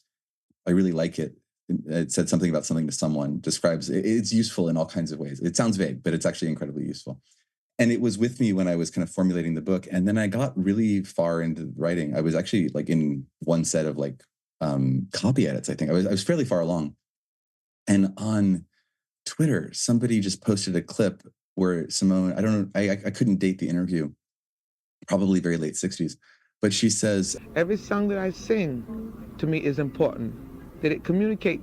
I really like it. It said something about something to someone, describes, it's useful in all kinds of ways. It sounds vague, but it's actually incredibly useful. And it was with me when I was kind of formulating the book. And then I got really far into writing. I was actually like in one set of like copy edits, I think. I was fairly far along. And on Twitter, somebody just posted a clip where Simone, I don't know, I couldn't date the interview, probably very late 60s. But she says, Every song that I sing to me is important, that it communicates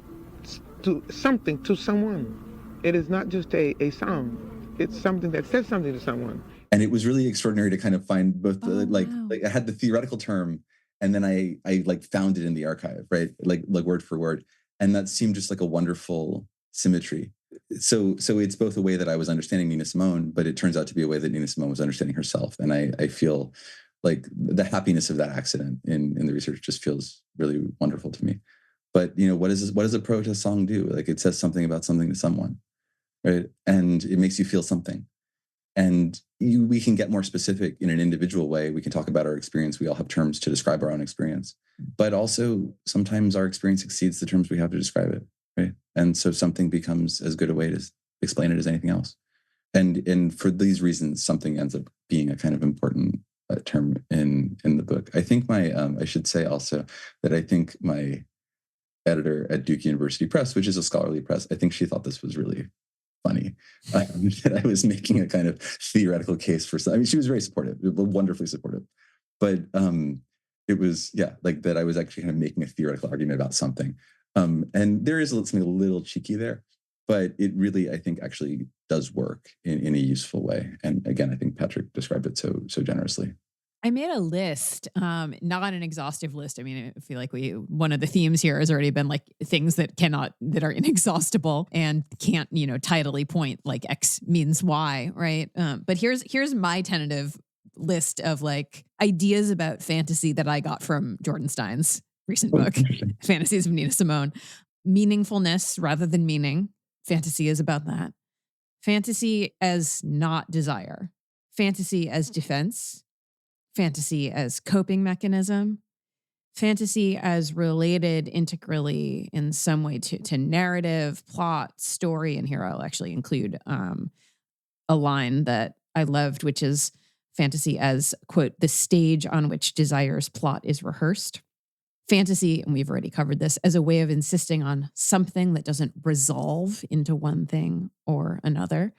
to something to someone. It is not just a song. It's something that says something to someone. and it was really extraordinary to kind of find both the Oh, wow. like I had the theoretical term, and then I like found it in the archive, right? Like word for word. And that seemed just like a wonderful symmetry. So it's both a way that I was understanding Nina Simone, but it turns out to be a way that Nina Simone was understanding herself. And I feel like the happiness of that accident in the research just feels really wonderful to me. But what does a protest song do? Like it says something about something to someone, right? And it makes you feel something. And we can get more specific in an individual way. We can talk about our experience. We all have terms to describe our own experience. But also sometimes our experience exceeds the terms we have to describe it, right? And so something becomes as good a way to explain it as anything else. And for these reasons, something ends up being a kind of important term in the book. I think I should say also that I think my editor at Duke University Press, which is a scholarly press. I think she thought this was really funny, that I was making a kind of theoretical case for some. I mean, she was very supportive, wonderfully supportive, but it was, yeah, like that I was actually kind of making a theoretical argument about something. And there is something a little cheeky there, but it really, I think, actually does work in a useful way. And again, I think Patrick described it so generously. I made a list, not an exhaustive list. I mean, I feel like one of the themes here has already been like things that are inexhaustible and can't, tidally point like X means Y, right? But here's my tentative list of like ideas about fantasy that I got from Jordan Stein's recent book, Fantasies of Nina Simone. Meaningfulness rather than meaning. Fantasy is about that. Fantasy as not desire. Fantasy as defense. Fantasy as coping mechanism, fantasy as related integrally in some way to narrative, plot, story. And here I'll actually include a line that I loved, which is fantasy as, quote, the stage on which desire's plot is rehearsed. Fantasy, and we've already covered this, as a way of insisting on something that doesn't resolve into one thing or another.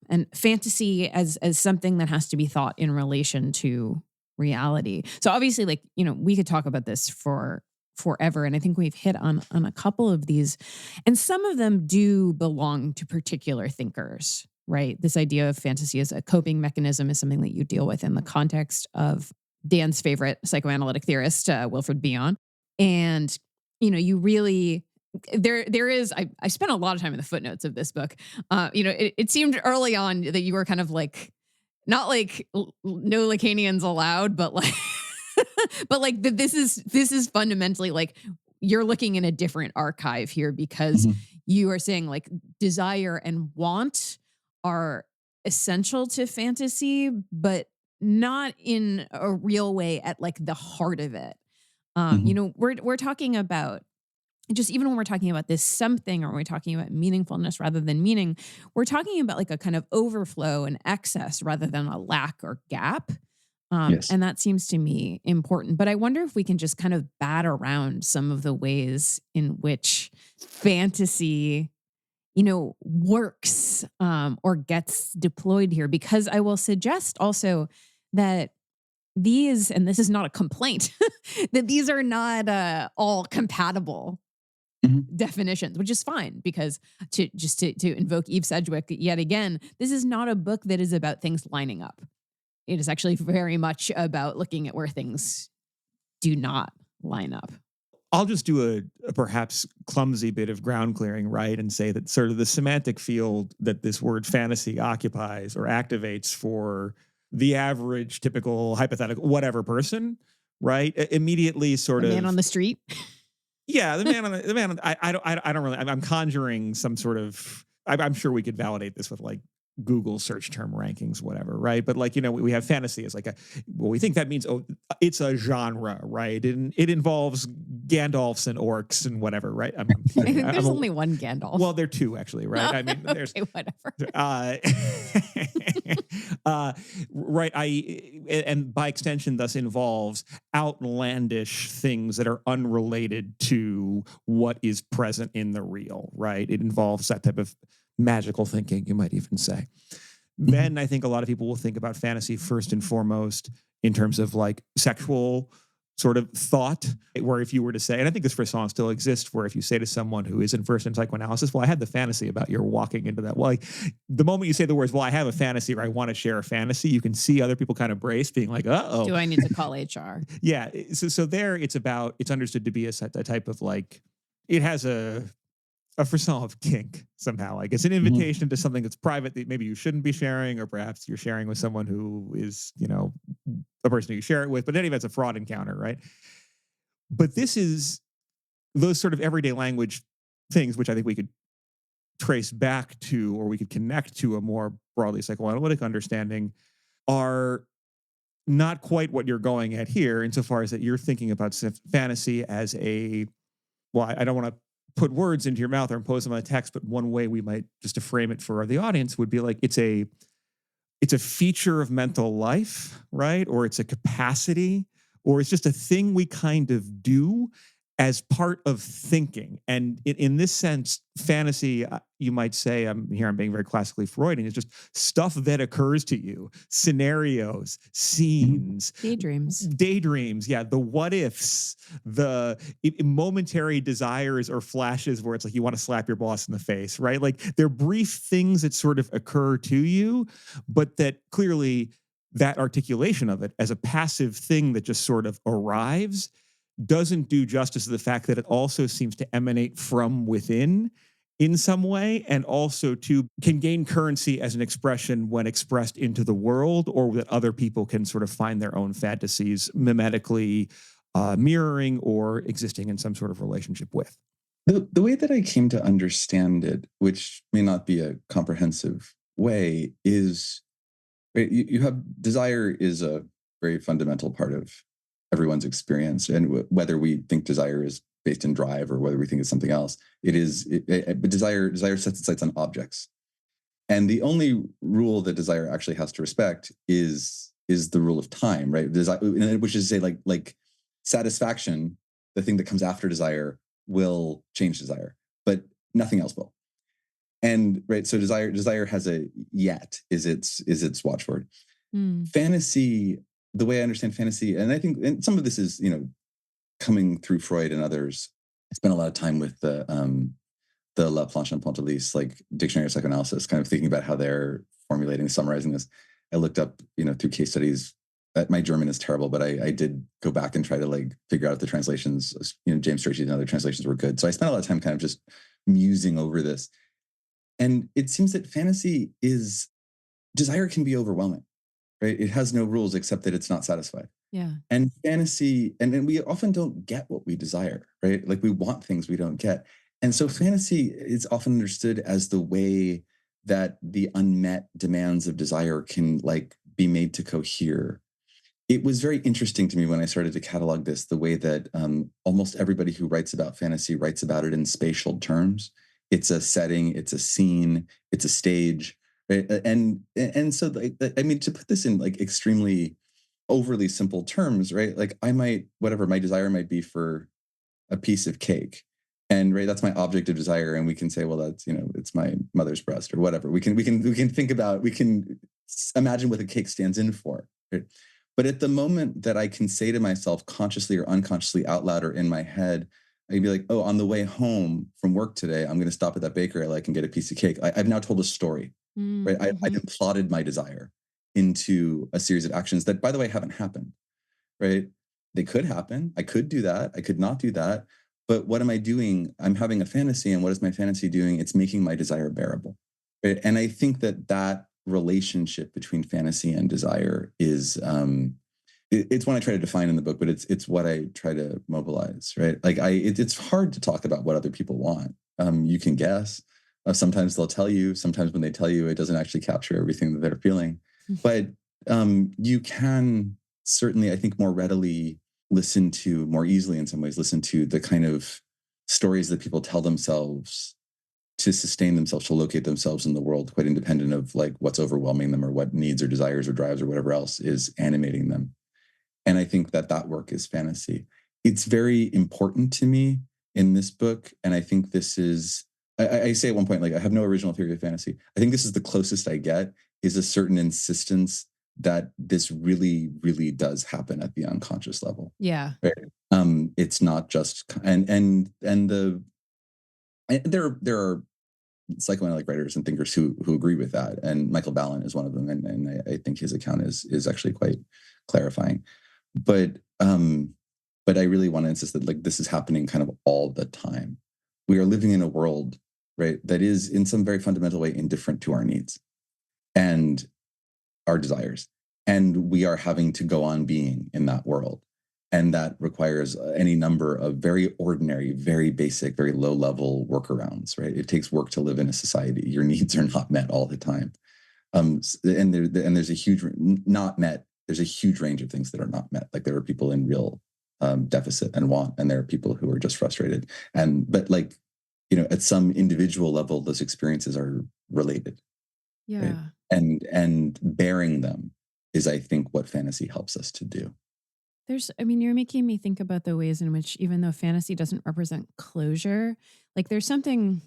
And fantasy as something that has to be thought in relation to reality. So obviously, like, we could talk about this for forever. And I think we've hit on a couple of these. And some of them do belong to particular thinkers, right? This idea of fantasy as a coping mechanism is something that you deal with in the context of Dan's favorite psychoanalytic theorist, Wilfred Bion. And, you really... There is, I spent a lot of time in the footnotes of this book. It seemed early on that you were kind of like, not like no Lacanians allowed, but like, this is fundamentally like you're looking in a different archive here because you are saying like desire and want are essential to fantasy, but not in a real way at like the heart of it. We're talking about, just even when we're talking about this something, or when we're talking about meaningfulness rather than meaning, we're talking about like a kind of overflow and excess rather than a lack or gap. Yes. And that seems to me important. But I wonder if we can just kind of bat around some of the ways in which fantasy, works or gets deployed here. Because I will suggest also that these, and this is not a complaint, that these are not all compatible definitions, which is fine, because to invoke Eve Sedgwick yet again, this is not a book that is about things lining up. It is actually very much about looking at where things do not line up. I'll just do a perhaps clumsy bit of ground clearing, right? And say that sort of the semantic field that this word fantasy occupies or activates for the average, typical, hypothetical, whatever person, right? Immediately sort of... Man on the street? Yeah, the man. I don't really. I'm conjuring some sort of. I'm sure we could validate this with like Google search term rankings, whatever, right? But like we have fantasy as like we think that means it's a genre, right? It involves Gandalfs and orcs and whatever, right? I think there's only one Gandalf. Well, there are two actually, right? I mean, there's okay, whatever. Right. And by extension, thus involves outlandish things that are unrelated to what is present in the real, right? It involves that type of magical thinking, you might even say. Then I think a lot of people will think about fantasy first and foremost in terms of like sexual sort of thought, where if you were to say, and I think this frisson still exists, where if you say to someone who isn't versed in psychoanalysis, well, I had the fantasy about you're walking into that. Well, like, the moment you say the words, well, I have a fantasy, or I want to share a fantasy, you can see other people kind of brace, being like, uh-oh. Do I need to call HR? Yeah. So there it's understood to be a type of like, it has a frisson of kink somehow. Like it's an invitation to something that's private that maybe you shouldn't be sharing, or perhaps you're sharing with someone who is, a person who you share it with, but in any event, it's a fraud encounter, right? But this is those sort of everyday language things, which I think we could trace back to, or we could connect to a more broadly psychoanalytic understanding, are not quite what you're going at here, insofar as that you're thinking about fantasy as I don't want to put words into your mouth or impose them on the text, but one way we might, just to frame it for the audience, would be like it's a feature of mental life, right? Or it's a capacity, or it's just a thing we kind of do as part of thinking. And in this sense, fantasy, you might say, I'm being very classically Freudian, is just stuff that occurs to you, scenarios, scenes, daydreams, yeah, the what ifs, the momentary desires or flashes where it's like you want to slap your boss in the face, right? Like they're brief things that sort of occur to you, but that clearly that articulation of it as a passive thing that just sort of arrives doesn't do justice to the fact that it also seems to emanate from within in some way, and also can gain currency as an expression when expressed into the world, or that other people can sort of find their own fantasies mimetically mirroring or existing in some sort of relationship with. The way that I came to understand it, which may not be a comprehensive way, is right, you have desire is a very fundamental part of everyone's experience, and whether we think desire is based in drive or whether we think it's something else, but desire sets its sights on objects, and the only rule that desire actually has to respect is the rule of time, right? Which is to say, like satisfaction, the thing that comes after desire, will change desire, but nothing else will. And right, so desire has a yet is its watchword. Fantasy, the way I understand fantasy, and I think and some of this is, coming through Freud and others. I spent a lot of time with the La Planche and Pontalis, like dictionary of psychoanalysis, kind of thinking about how they're formulating, summarizing this. I looked up, through case studies. My German is terrible, but I did go back and try to like figure out if the translations, James Strachey and other translations were good. So I spent a lot of time kind of just musing over this. And it seems that desire can be overwhelming, right? It has no rules except that it's not satisfied. Yeah. And fantasy, and we often don't get what we desire, right? Like we want things we don't get. And so fantasy is often understood as the way that the unmet demands of desire can like be made to cohere. It was very interesting to me when I started to catalog this, the way that almost everybody who writes about fantasy writes about it in spatial terms. It's a setting, it's a scene, it's a stage, right? And so, to put this in like extremely overly simple terms, right? Like whatever my desire might be for a piece of cake, and right, that's my object of desire, and we can say, well, that's it's my mother's breast or whatever. We can imagine what the cake stands in for, right? But at the moment that I can say to myself consciously or unconsciously out loud or in my head, I'd be like, oh, on the way home from work today, I'm going to stop at that bakery I like and get a piece of cake. I've now told a story, right? I've imploded my desire into a series of actions that, by the way, haven't happened, right? They could happen. I could do that. I could not do that. But what am I doing? I'm having a fantasy. And what is my fantasy doing? It's making my desire bearable, right? And I think that relationship between fantasy and desire is it's one I try to define in the book, but it's what I try to mobilize, right? Like it's hard to talk about what other people want. You can guess. Sometimes they'll tell you. Sometimes when they tell you, it doesn't actually capture everything that they're feeling. But you can certainly, I think, more easily in some ways, listen to the kind of stories that people tell themselves to sustain themselves, to locate themselves in the world, quite independent of like what's overwhelming them or what needs or desires or drives or whatever else is animating them. And I think that work is fantasy. It's very important to me in this book. And I think this is, I say at one point, like, I have no original theory of fantasy. I think this is the closest I get, is a certain insistence that this really, really does happen at the unconscious level. Yeah. Right? It's not just, there are psychoanalytic writers and thinkers who agree with that. And Michael Ballant is one of them. And I think his account is actually quite clarifying. But I really want to insist that like this is happening kind of all the time. We are living in a world, right, that is in some very fundamental way indifferent to our needs and our desires. And we are having to go on being in that world. And that requires any number of very ordinary, very basic, very low-level workarounds, right? It takes work to live in a society. Your needs are not met all the time. And there's a huge, not met, there's a huge range of things that are not met. Like there are people in real deficit and want, and there are people who are just frustrated. But like, at some individual level, those experiences are related. Yeah. Right? And bearing them is, I think, what fantasy helps us to do. I mean, you're making me think about the ways in which, even though fantasy doesn't represent closure, like there's something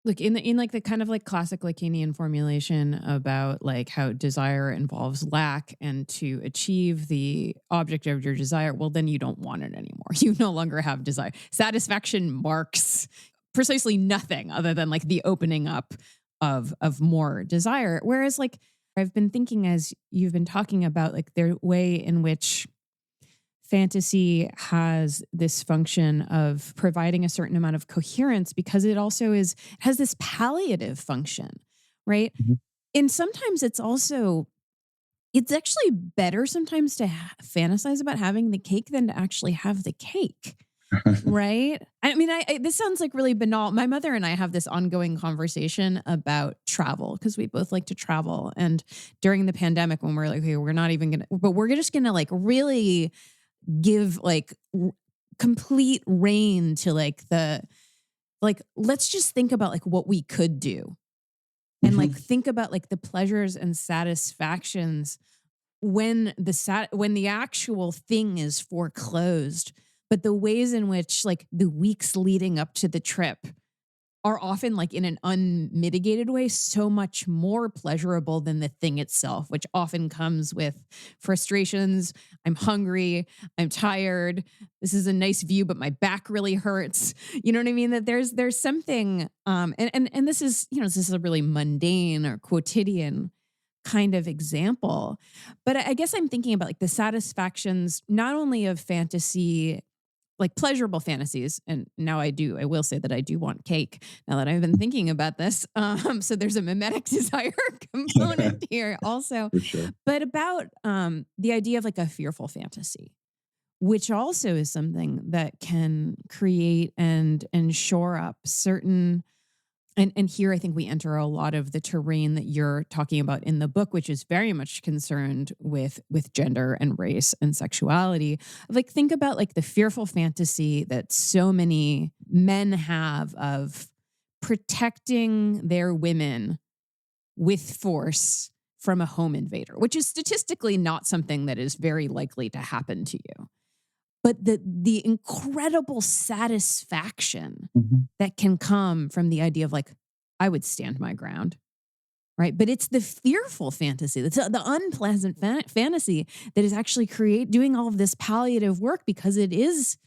like in like the kind of like classic Lacanian formulation about like how desire involves lack, and to achieve the object of your desire, well, then you don't want it anymore. You no longer have desire. Satisfaction marks precisely nothing other than like the opening up of more desire. Whereas like I've been thinking as you've been talking about like their way in which fantasy has this function of providing a certain amount of coherence, because it also has this palliative function, right? Mhm. And sometimes it's actually better sometimes to fantasize about having the cake than to actually have the cake. Right? I mean, this sounds like really banal. My mother and I have this ongoing conversation about travel, because we both like to travel. And during the pandemic, when we're like, okay, we're not even gonna, but we're just gonna like really give like complete reign to like let's just think about like what we could do, and like Mhm. think about like the pleasures and satisfactions when the actual thing is foreclosed, but the ways in which like the weeks leading up to the trip are often like in an unmitigated way so much more pleasurable than the thing itself, which often comes with frustrations. I'm hungry, I'm tired, this is a nice view but my back really hurts. You know what I mean? That there's something and this is, this is a really mundane or quotidian kind of example. But I guess I'm thinking about like the satisfactions not only of fantasy, like pleasurable fantasies. And now I will say that I do want cake now that I've been thinking about this. So there's a mimetic desire component here also, For sure. but about the idea of like a fearful fantasy, which also is something that can create and shore up certain. And here I think we enter a lot of the terrain that you're talking about in the book, which is very much concerned with gender and race and sexuality. Like think about like the fearful fantasy that so many men have of protecting their women with force from a home invader, which is statistically not something that is very likely to happen to you. But the incredible satisfaction Mhm. that can come from the idea of like, I would stand my ground, right? But it's the fearful fantasy, it's the unpleasant fantasy that is actually doing all of this palliative work, because it's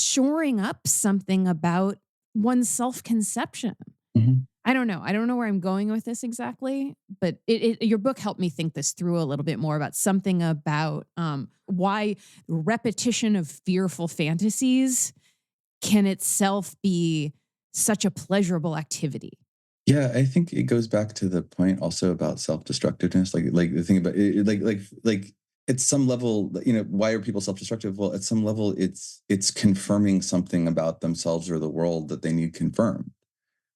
shoring up something about one's self-conception. Mhm. I don't know. I don't know where I'm going with this exactly, but your book helped me think this through a little bit more about something about why repetition of fearful fantasies can itself be such a pleasurable activity. Yeah, I think it goes back to the point also about self-destructiveness. Like the thing about it, like at some level, why are people self-destructive? Well, at some level, it's confirming something about themselves or the world that they need confirmed.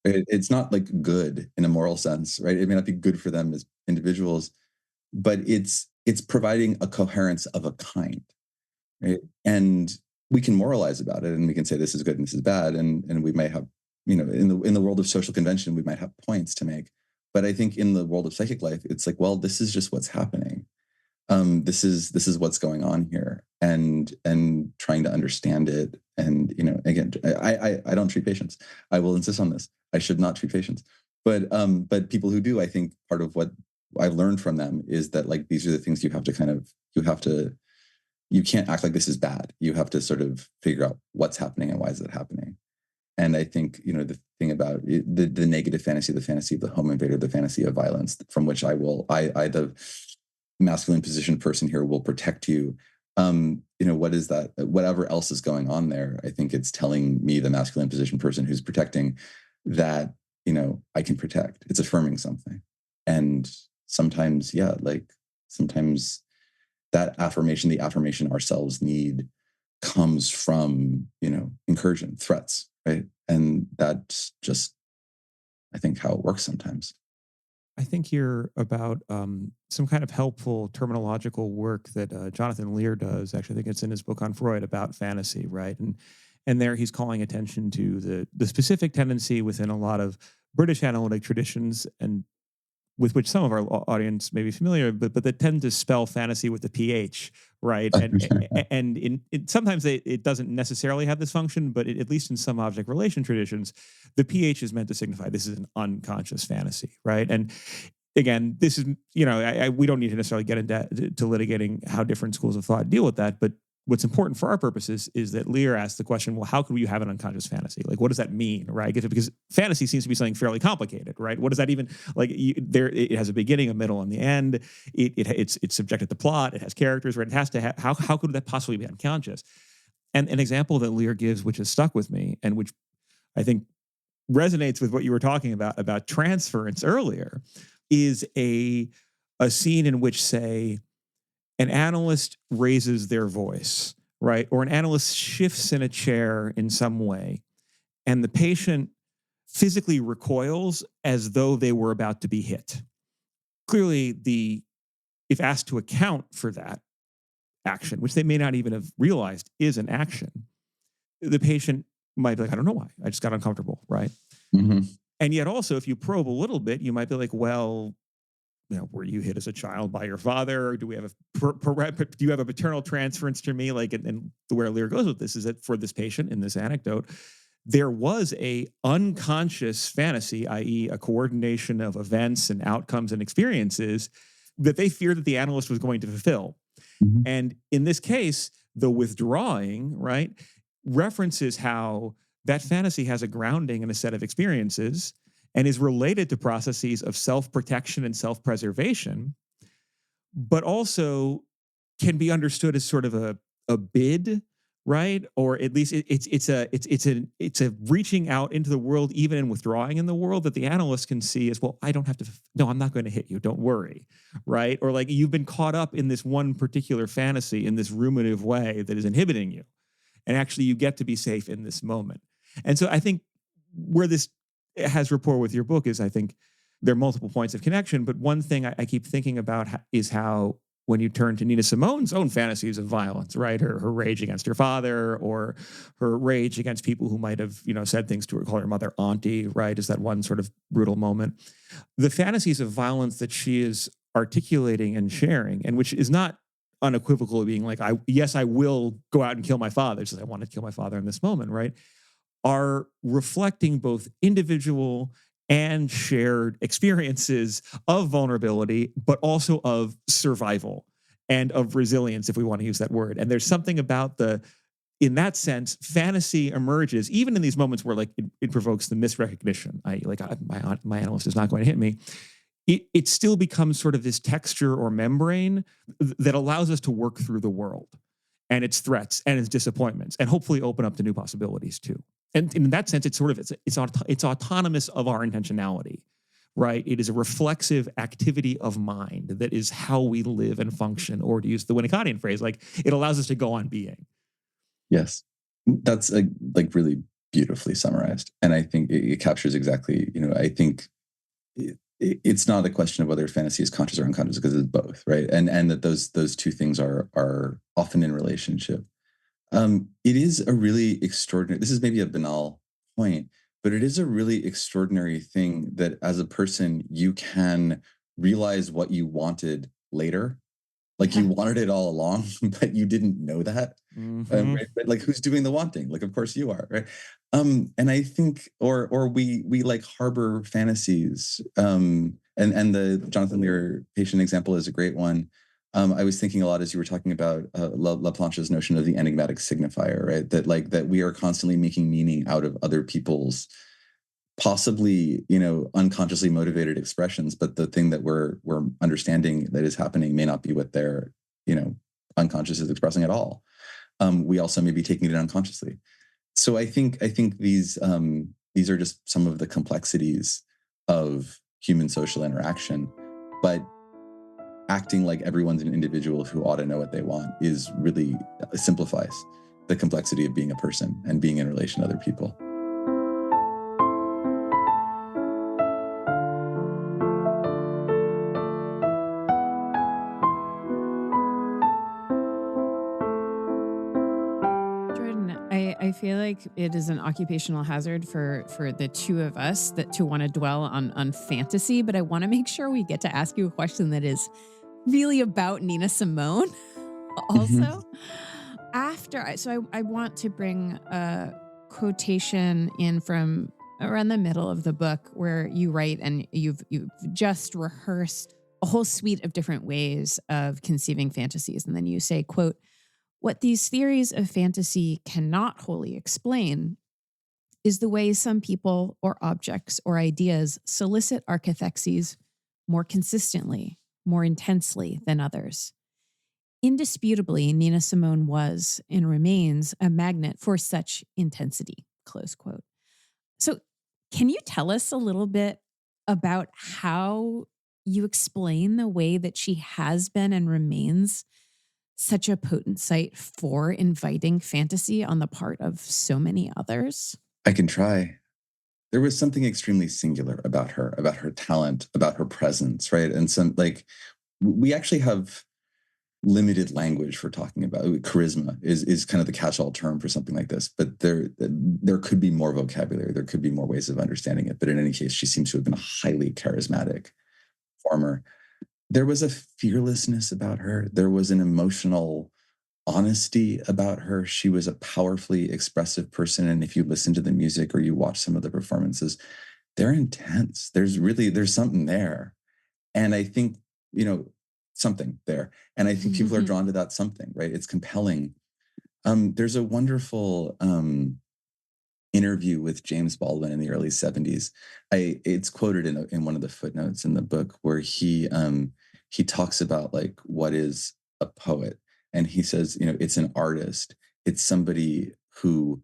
It's not like good in a moral sense, right? It may not be good for them as individuals, but it's providing a coherence of a kind, right? And we can moralize about it, and we can say this is good and this is bad, and we might have, in the world of social convention, we might have points to make. But I think in the world of psychic life, it's like, well, this is just what's happening. This is what's going on here, and trying to understand it. And again, I don't treat patients. I will insist on this. I should not treat patients. But people who do, I think part of what I've learned from them is that like these are the things you can't act like this is bad. You have to sort of figure out what's happening and why is it happening. And I think the thing about it, the negative fantasy, the fantasy of the home invader, the fantasy of violence, from which I the masculine positioned person here will protect you. What is that? Whatever else is going on there, I think it's telling me, the masculine positioned person who's protecting, that I can protect. It's affirming something, and sometimes, yeah, like sometimes that affirmation, the affirmation ourselves need, comes from incursion, threats, right? And that's just, I think, how it works sometimes. I think here about some kind of helpful terminological work that Jonathan Lear does. Actually, I think it's in his book on Freud about fantasy, right? And there he's calling attention to the specific tendency within a lot of British analytic traditions, and with which some of our audience may be familiar, but that tend to spell fantasy with the PH, right? And sometimes it doesn't necessarily have this function, but at least in some object relation traditions, the PH is meant to signify this is an unconscious fantasy, right? And again, this is, we don't need to necessarily get into to litigating how different schools of thought deal with that, but what's important for our purposes is that Lear asked the question, well, how could you have an unconscious fantasy? Like, what does that mean, right? Because fantasy seems to be something fairly complicated, right? What does that even, like, it has a beginning, a middle, and the end. It's subjected to plot. It has characters, right? It has to have, how could that possibly be unconscious? And an example that Lear gives, which has stuck with me, and which I think resonates with what you were talking about transference earlier, is a scene in which, say, an analyst raises their voice, right? Or an analyst shifts in a chair in some way, and the patient physically recoils as though they were about to be hit. Clearly, if asked to account for that action, which they may not even have realized is an action, the patient might be like, I don't know why. I just got uncomfortable, right? Mm-hmm. And yet also, if you probe a little bit, you might be like, well, were you hit as a child by your father? Or do you have a paternal transference to me? Like, and where Lear goes with this is that for this patient in this anecdote, there was a unconscious fantasy, i.e. a coordination of events and outcomes and experiences that they feared that the analyst was going to fulfill. Mm-hmm. And in this case, the withdrawing, right, references how that fantasy has a grounding in a set of experiences and is related to processes of self-protection and self-preservation, but also can be understood as sort of a bid, right? Or at least it's a reaching out into the world, even in withdrawing in the world, that the analyst can see as, well, I'm not going to hit you, don't worry, right? Or like, you've been caught up in this one particular fantasy in this ruminative way that is inhibiting you. And actually you get to be safe in this moment. And so I think where this has rapport with your book is, I think there are multiple points of connection, but one thing I keep thinking about is how when you turn to Nina Simone's own fantasies of violence, right? Her rage against her father, or her rage against people who might have, said things to her, call her mother auntie, right? Is that one sort of brutal moment. The fantasies of violence that she is articulating and sharing, and which is not unequivocal being like, I will go out and kill my father, since I want to kill my father in this moment, right? Are reflecting both individual and shared experiences of vulnerability, but also of survival and of resilience, if we want to use that word. And there's something about in that sense, fantasy emerges, even in these moments where like it provokes the misrecognition. My analyst is not going to hit me. It still becomes sort of this texture or membrane that allows us to work through the world and its threats and its disappointments, and hopefully open up to new possibilities too. And in that sense, it's autonomous of our intentionality, right? It is a reflexive activity of mind that is how we live and function, or to use the Winnicottian phrase, like, it allows us to go on being. Yes, that's like really beautifully summarized, and I think it captures exactly. I think it's not a question of whether fantasy is conscious or unconscious, because it's both, right? And that those two things are often in relationship. It is a really extraordinary, this is maybe a banal point, but it is a really extraordinary thing that as a person, you can realize what you wanted later. Like, you wanted it all along, but you didn't know that. Mm-hmm. Right? But like, who's doing the wanting? Like, of course you are, right? And I think, or we like harbor fantasies. And the Jonathan Lear patient example is a great one. I was thinking a lot as you were talking about Laplanche's notion of the enigmatic signifier, right? That we are constantly making meaning out of other people's possibly, unconsciously motivated expressions, but the thing that we're understanding that is happening may not be what their, unconscious is expressing at all. We also may be taking it unconsciously. So I think these are just some of the complexities of human social interaction, but acting like everyone's an individual who ought to know what they want is really simplifies the complexity of being a person and being in relation to other people. Jordan, I feel like it is an occupational hazard for the two of us that to want to dwell on fantasy, but I want to make sure we get to ask you a question that is really about Nina Simone also. I want to bring a quotation in from around the middle of the book where you write, and you've just rehearsed a whole suite of different ways of conceiving fantasies. And then you say, quote, "What these theories of fantasy cannot wholly explain is the way some people or objects or ideas solicit our cathexes more consistently, more intensely than others. Indisputably, Nina Simone was and remains a magnet for such intensity," close quote. So can you tell us a little bit about how you explain the way that she has been and remains such a potent site for inviting fantasy on the part of so many others? I can try. There was something extremely singular about her talent, about her presence, right? And we actually have limited language for talking about charisma is kind of the catch-all term for something like this, but there could be more vocabulary, there could be more ways of understanding it, but in any case, she seems to have been a highly charismatic performer. There was a fearlessness about her, there was an emotional honesty about her. She was a powerfully expressive person, and if you listen to the music or you watch some of the performances, they're intense. There's something there, and I think something there. And I think people are drawn to that something, right? It's compelling. There's a wonderful interview with James Baldwin in the early 70s. It's quoted in one of the footnotes in the book where he talks about like what is a poet. And he says, it's an artist. It's somebody who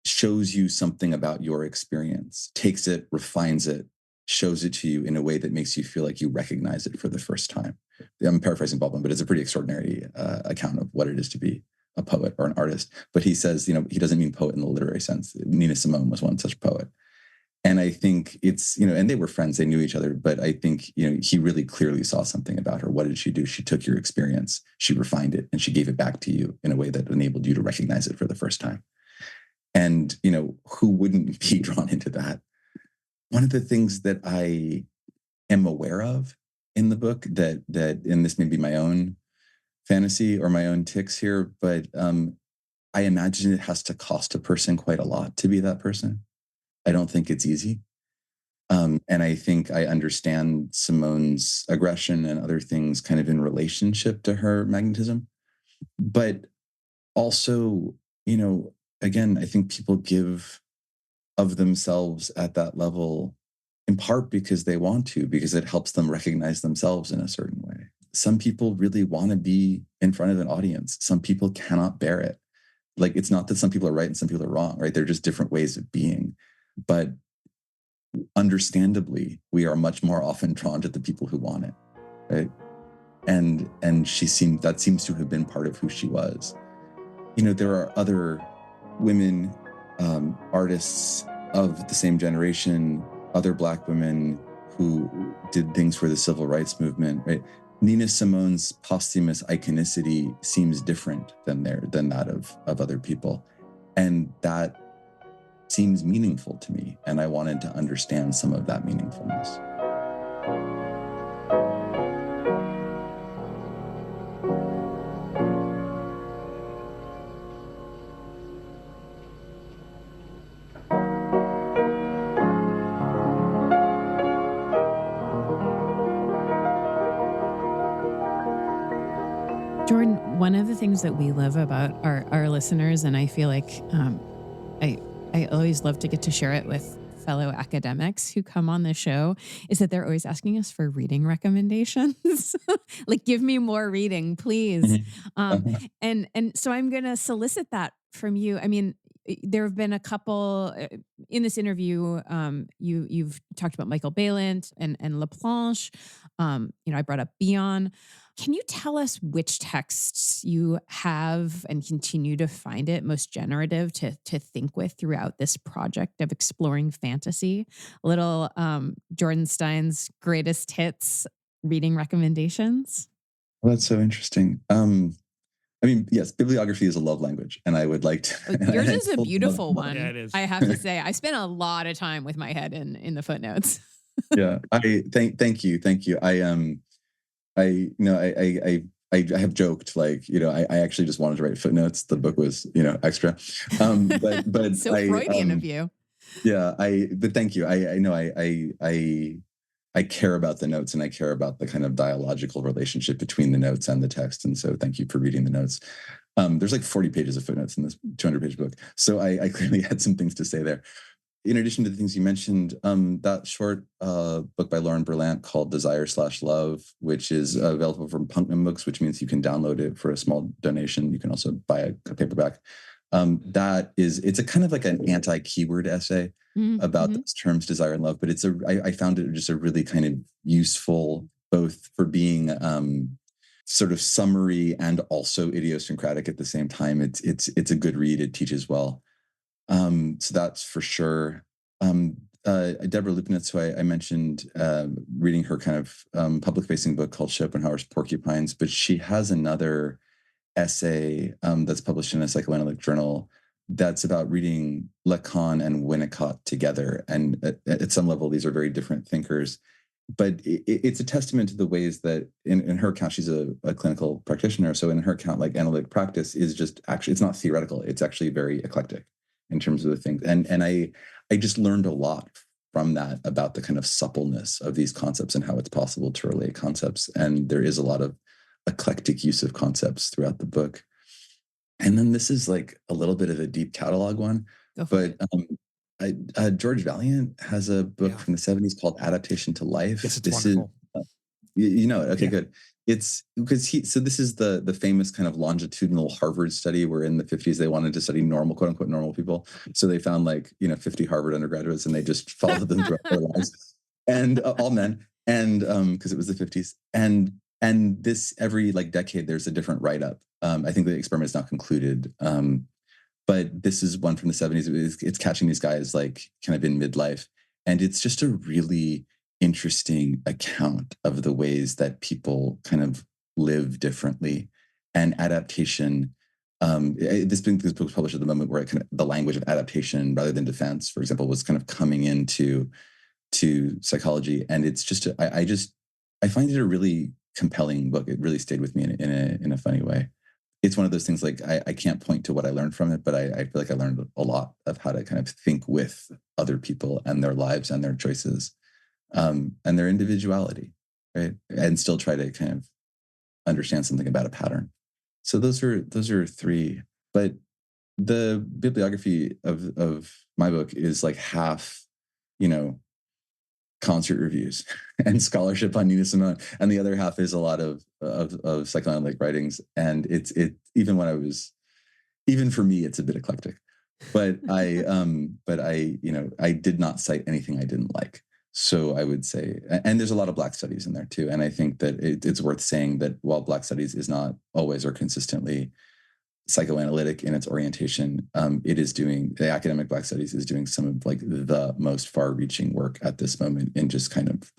shows you something about your experience, takes it, refines it, shows it to you in a way that makes you feel like you recognize it for the first time. I'm paraphrasing Baldwin, but it's a pretty extraordinary account of what it is to be a poet or an artist. But he says, he doesn't mean poet in the literary sense. Nina Simone was one such poet. And I think it's, and they were friends, they knew each other, but I think, he really clearly saw something about her. What did she do? She took your experience, she refined it, and she gave it back to you in a way that enabled you to recognize it for the first time. And, who wouldn't be drawn into that? One of the things that I am aware of in the book that and this may be my own fantasy or my own tics here, but I imagine it has to cost a person quite a lot to be that person. I don't think it's easy. And I think I understand Simone's aggression and other things kind of in relationship to her magnetism. But also, again, I think people give of themselves at that level in part because they want to, because it helps them recognize themselves in a certain way. Some people really want to be in front of an audience. Some people cannot bear it. Like, it's not that some people are right and some people are wrong, right? They're just different ways of being. But understandably, we are much more often drawn to the people who want it, right? And that seems to have been part of who she was. There are other women, artists of the same generation, other Black women who did things for the civil rights movement, right? Nina Simone's posthumous iconicity seems different than that of other people. And that seems meaningful to me. And I wanted to understand some of that meaningfulness. Jordan, one of the things that we love about our listeners, and I feel like I always love to get to share it with fellow academics who come on the show, is that they're always asking us for reading recommendations. Like, give me more reading, please. And so I'm going to solicit that from you. I mean, there have been a couple in this interview. You've talked about Michael Balint and Laplanche. I brought up Bion. Can you tell us which texts you have and continue to find it most generative to think with throughout this project of exploring fantasy? A little Jordan Stein's greatest hits reading recommendations. Well, that's so interesting. I mean, yes, bibliography is a love language, and I would like to. Yours is a beautiful one. Yeah, it is. I have to say, I spent a lot of time with my head in the footnotes. Yeah, I thank you. I have joked, like, I actually just wanted to write footnotes. The book was, extra. But So Freudian of you. Yeah, but thank you. I know I care about the notes, and I care about the kind of dialogical relationship between the notes and the text. And so thank you for reading the notes. There's like 40 pages of footnotes in this 200-page book. So I clearly had some things to say there. In addition to the things you mentioned, that short book by Lauren Berlant called Desire/Love, which is available from Punkman Books, which means you can download it for a small donation. You can also buy a paperback. It's a kind of like an anti-keyword essay about those terms, desire and love, but I found it just a really kind of useful, both for being sort of summary and also idiosyncratic at the same time. It's a good read. It teaches well. So that's for sure. Deborah Lipnitz, who I mentioned, reading her kind of public-facing book called Schopenhauer's Porcupines, but she has another essay that's published in a psychoanalytic journal that's about reading Lacan and Winnicott together. And at some level, these are very different thinkers. But it's a testament to the ways that, in her account, she's a clinical practitioner. So in her account, like, analytic practice is just actually, it's not theoretical. It's actually very eclectic in terms of the things. And I just learned a lot from that about the kind of suppleness of these concepts and how it's possible to relate concepts. And there is a lot of eclectic use of concepts throughout the book. And then this is like a little bit of a deep catalog one, but George Valiant has a book from the 70s called Adaptation to Life. Yes, it's wonderful. You know it. Okay, good. It's because this is the famous kind of longitudinal Harvard study where in the 50s they wanted to study normal, quote unquote, normal people. So they found 50 Harvard undergraduates, and they just followed them throughout their lives, and all men, and because it was the 50s, and this every decade there's a different write-up. I think the experiment is now concluded, but this is one from the 70s. It's catching these guys kind of in midlife, and it's just a really interesting account of the ways that people kind of live differently and adaptation. This book was published at the moment where the language of adaptation rather than defense, for example, was kind of coming into psychology. And it's just, I find it a really compelling book. It really stayed with me in a funny way. It's one of those things I can't point to what I learned from it, but I feel like I learned a lot of how to kind of think with other people and their lives and their choices. And their individuality, right? And still try to kind of understand something about a pattern. So those are three. But the bibliography of my book is half, concert reviews and scholarship on Nina Simone, and the other half is a lot of psychoanalytic writings. And it's even for me, it's a bit eclectic. But I did not cite anything I didn't like. So I would say, and there's a lot of Black studies in there too. And I think that it's worth saying that while Black studies is not always or consistently psychoanalytic in its orientation, the academic Black studies is doing some of the most far-reaching work at this moment in just kind of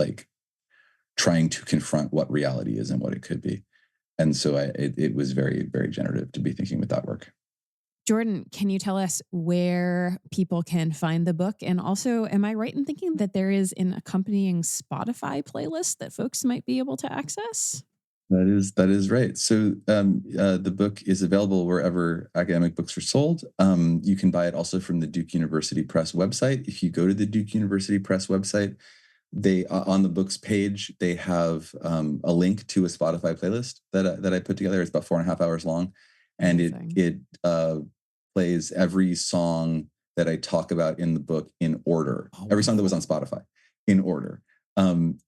trying to confront what reality is and what it could be. And so it was very, very generative to be thinking with that work. Jordan, can you tell us where people can find the book? And also, am I right in thinking that there is an accompanying Spotify playlist that folks might be able to access? That is right. So the book is available wherever academic books are sold. You can buy it also from the Duke University Press website. If you go to the Duke University Press website, they on the books page, they have a link to a Spotify playlist that I put together. It's about 4.5 hours long. And it plays every song that I talk about in the book in order. Every song that was on Spotify in order.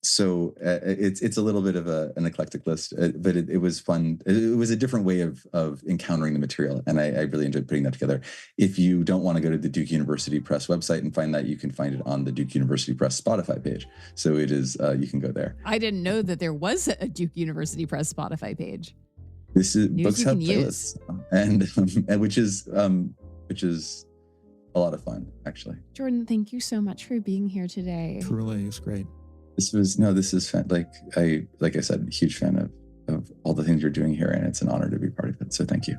So it's a little bit of an eclectic list, but it was fun. It was a different way of encountering the material, and I really enjoyed putting that together. If you don't want to go to the Duke University Press website and find that, you can find it on the Duke University Press Spotify page. So it is you can go there. I didn't know that there was a Duke University Press Spotify page. This is books have playlists, and which is a lot of fun, actually. Jordan, thank you so much for being here today. Truly, it's great. This is like I said, huge fan of all the things you're doing here. And it's an honor to be part of it. So thank you.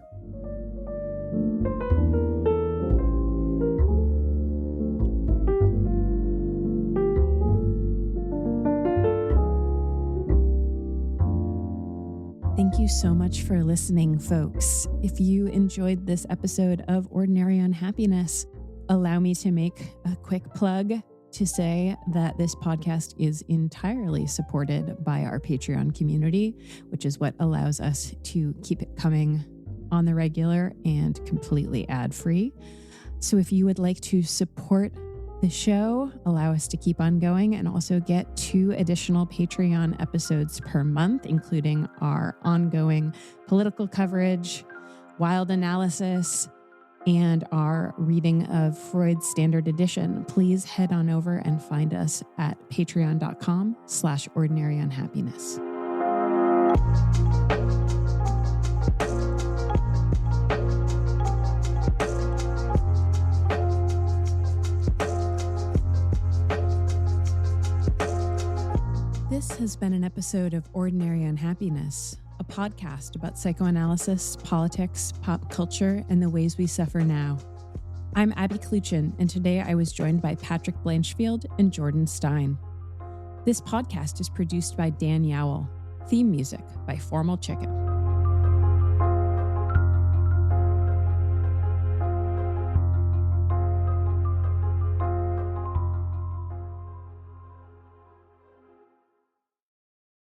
Thank you so much for listening, folks. If you enjoyed this episode of Ordinary Unhappiness, allow me to make a quick plug to say that this podcast is entirely supported by our Patreon community, which is what allows us to keep it coming on the regular and completely ad-free. So if you would like to support the show, allow us to keep on going, and also get 2 additional Patreon episodes per month, including our ongoing political coverage, wild analysis, and our reading of Freud's Standard Edition, please head on over and find us at patreon.com/ordinaryunhappiness. This has been an episode of Ordinary Unhappiness, a podcast about psychoanalysis, politics, pop culture, and the ways we suffer now. I'm Abby Kluchin, and today I was joined by Patrick Blanchfield and Jordan Stein. This podcast is produced by Dan Yowell. Theme music by Formal Chicken.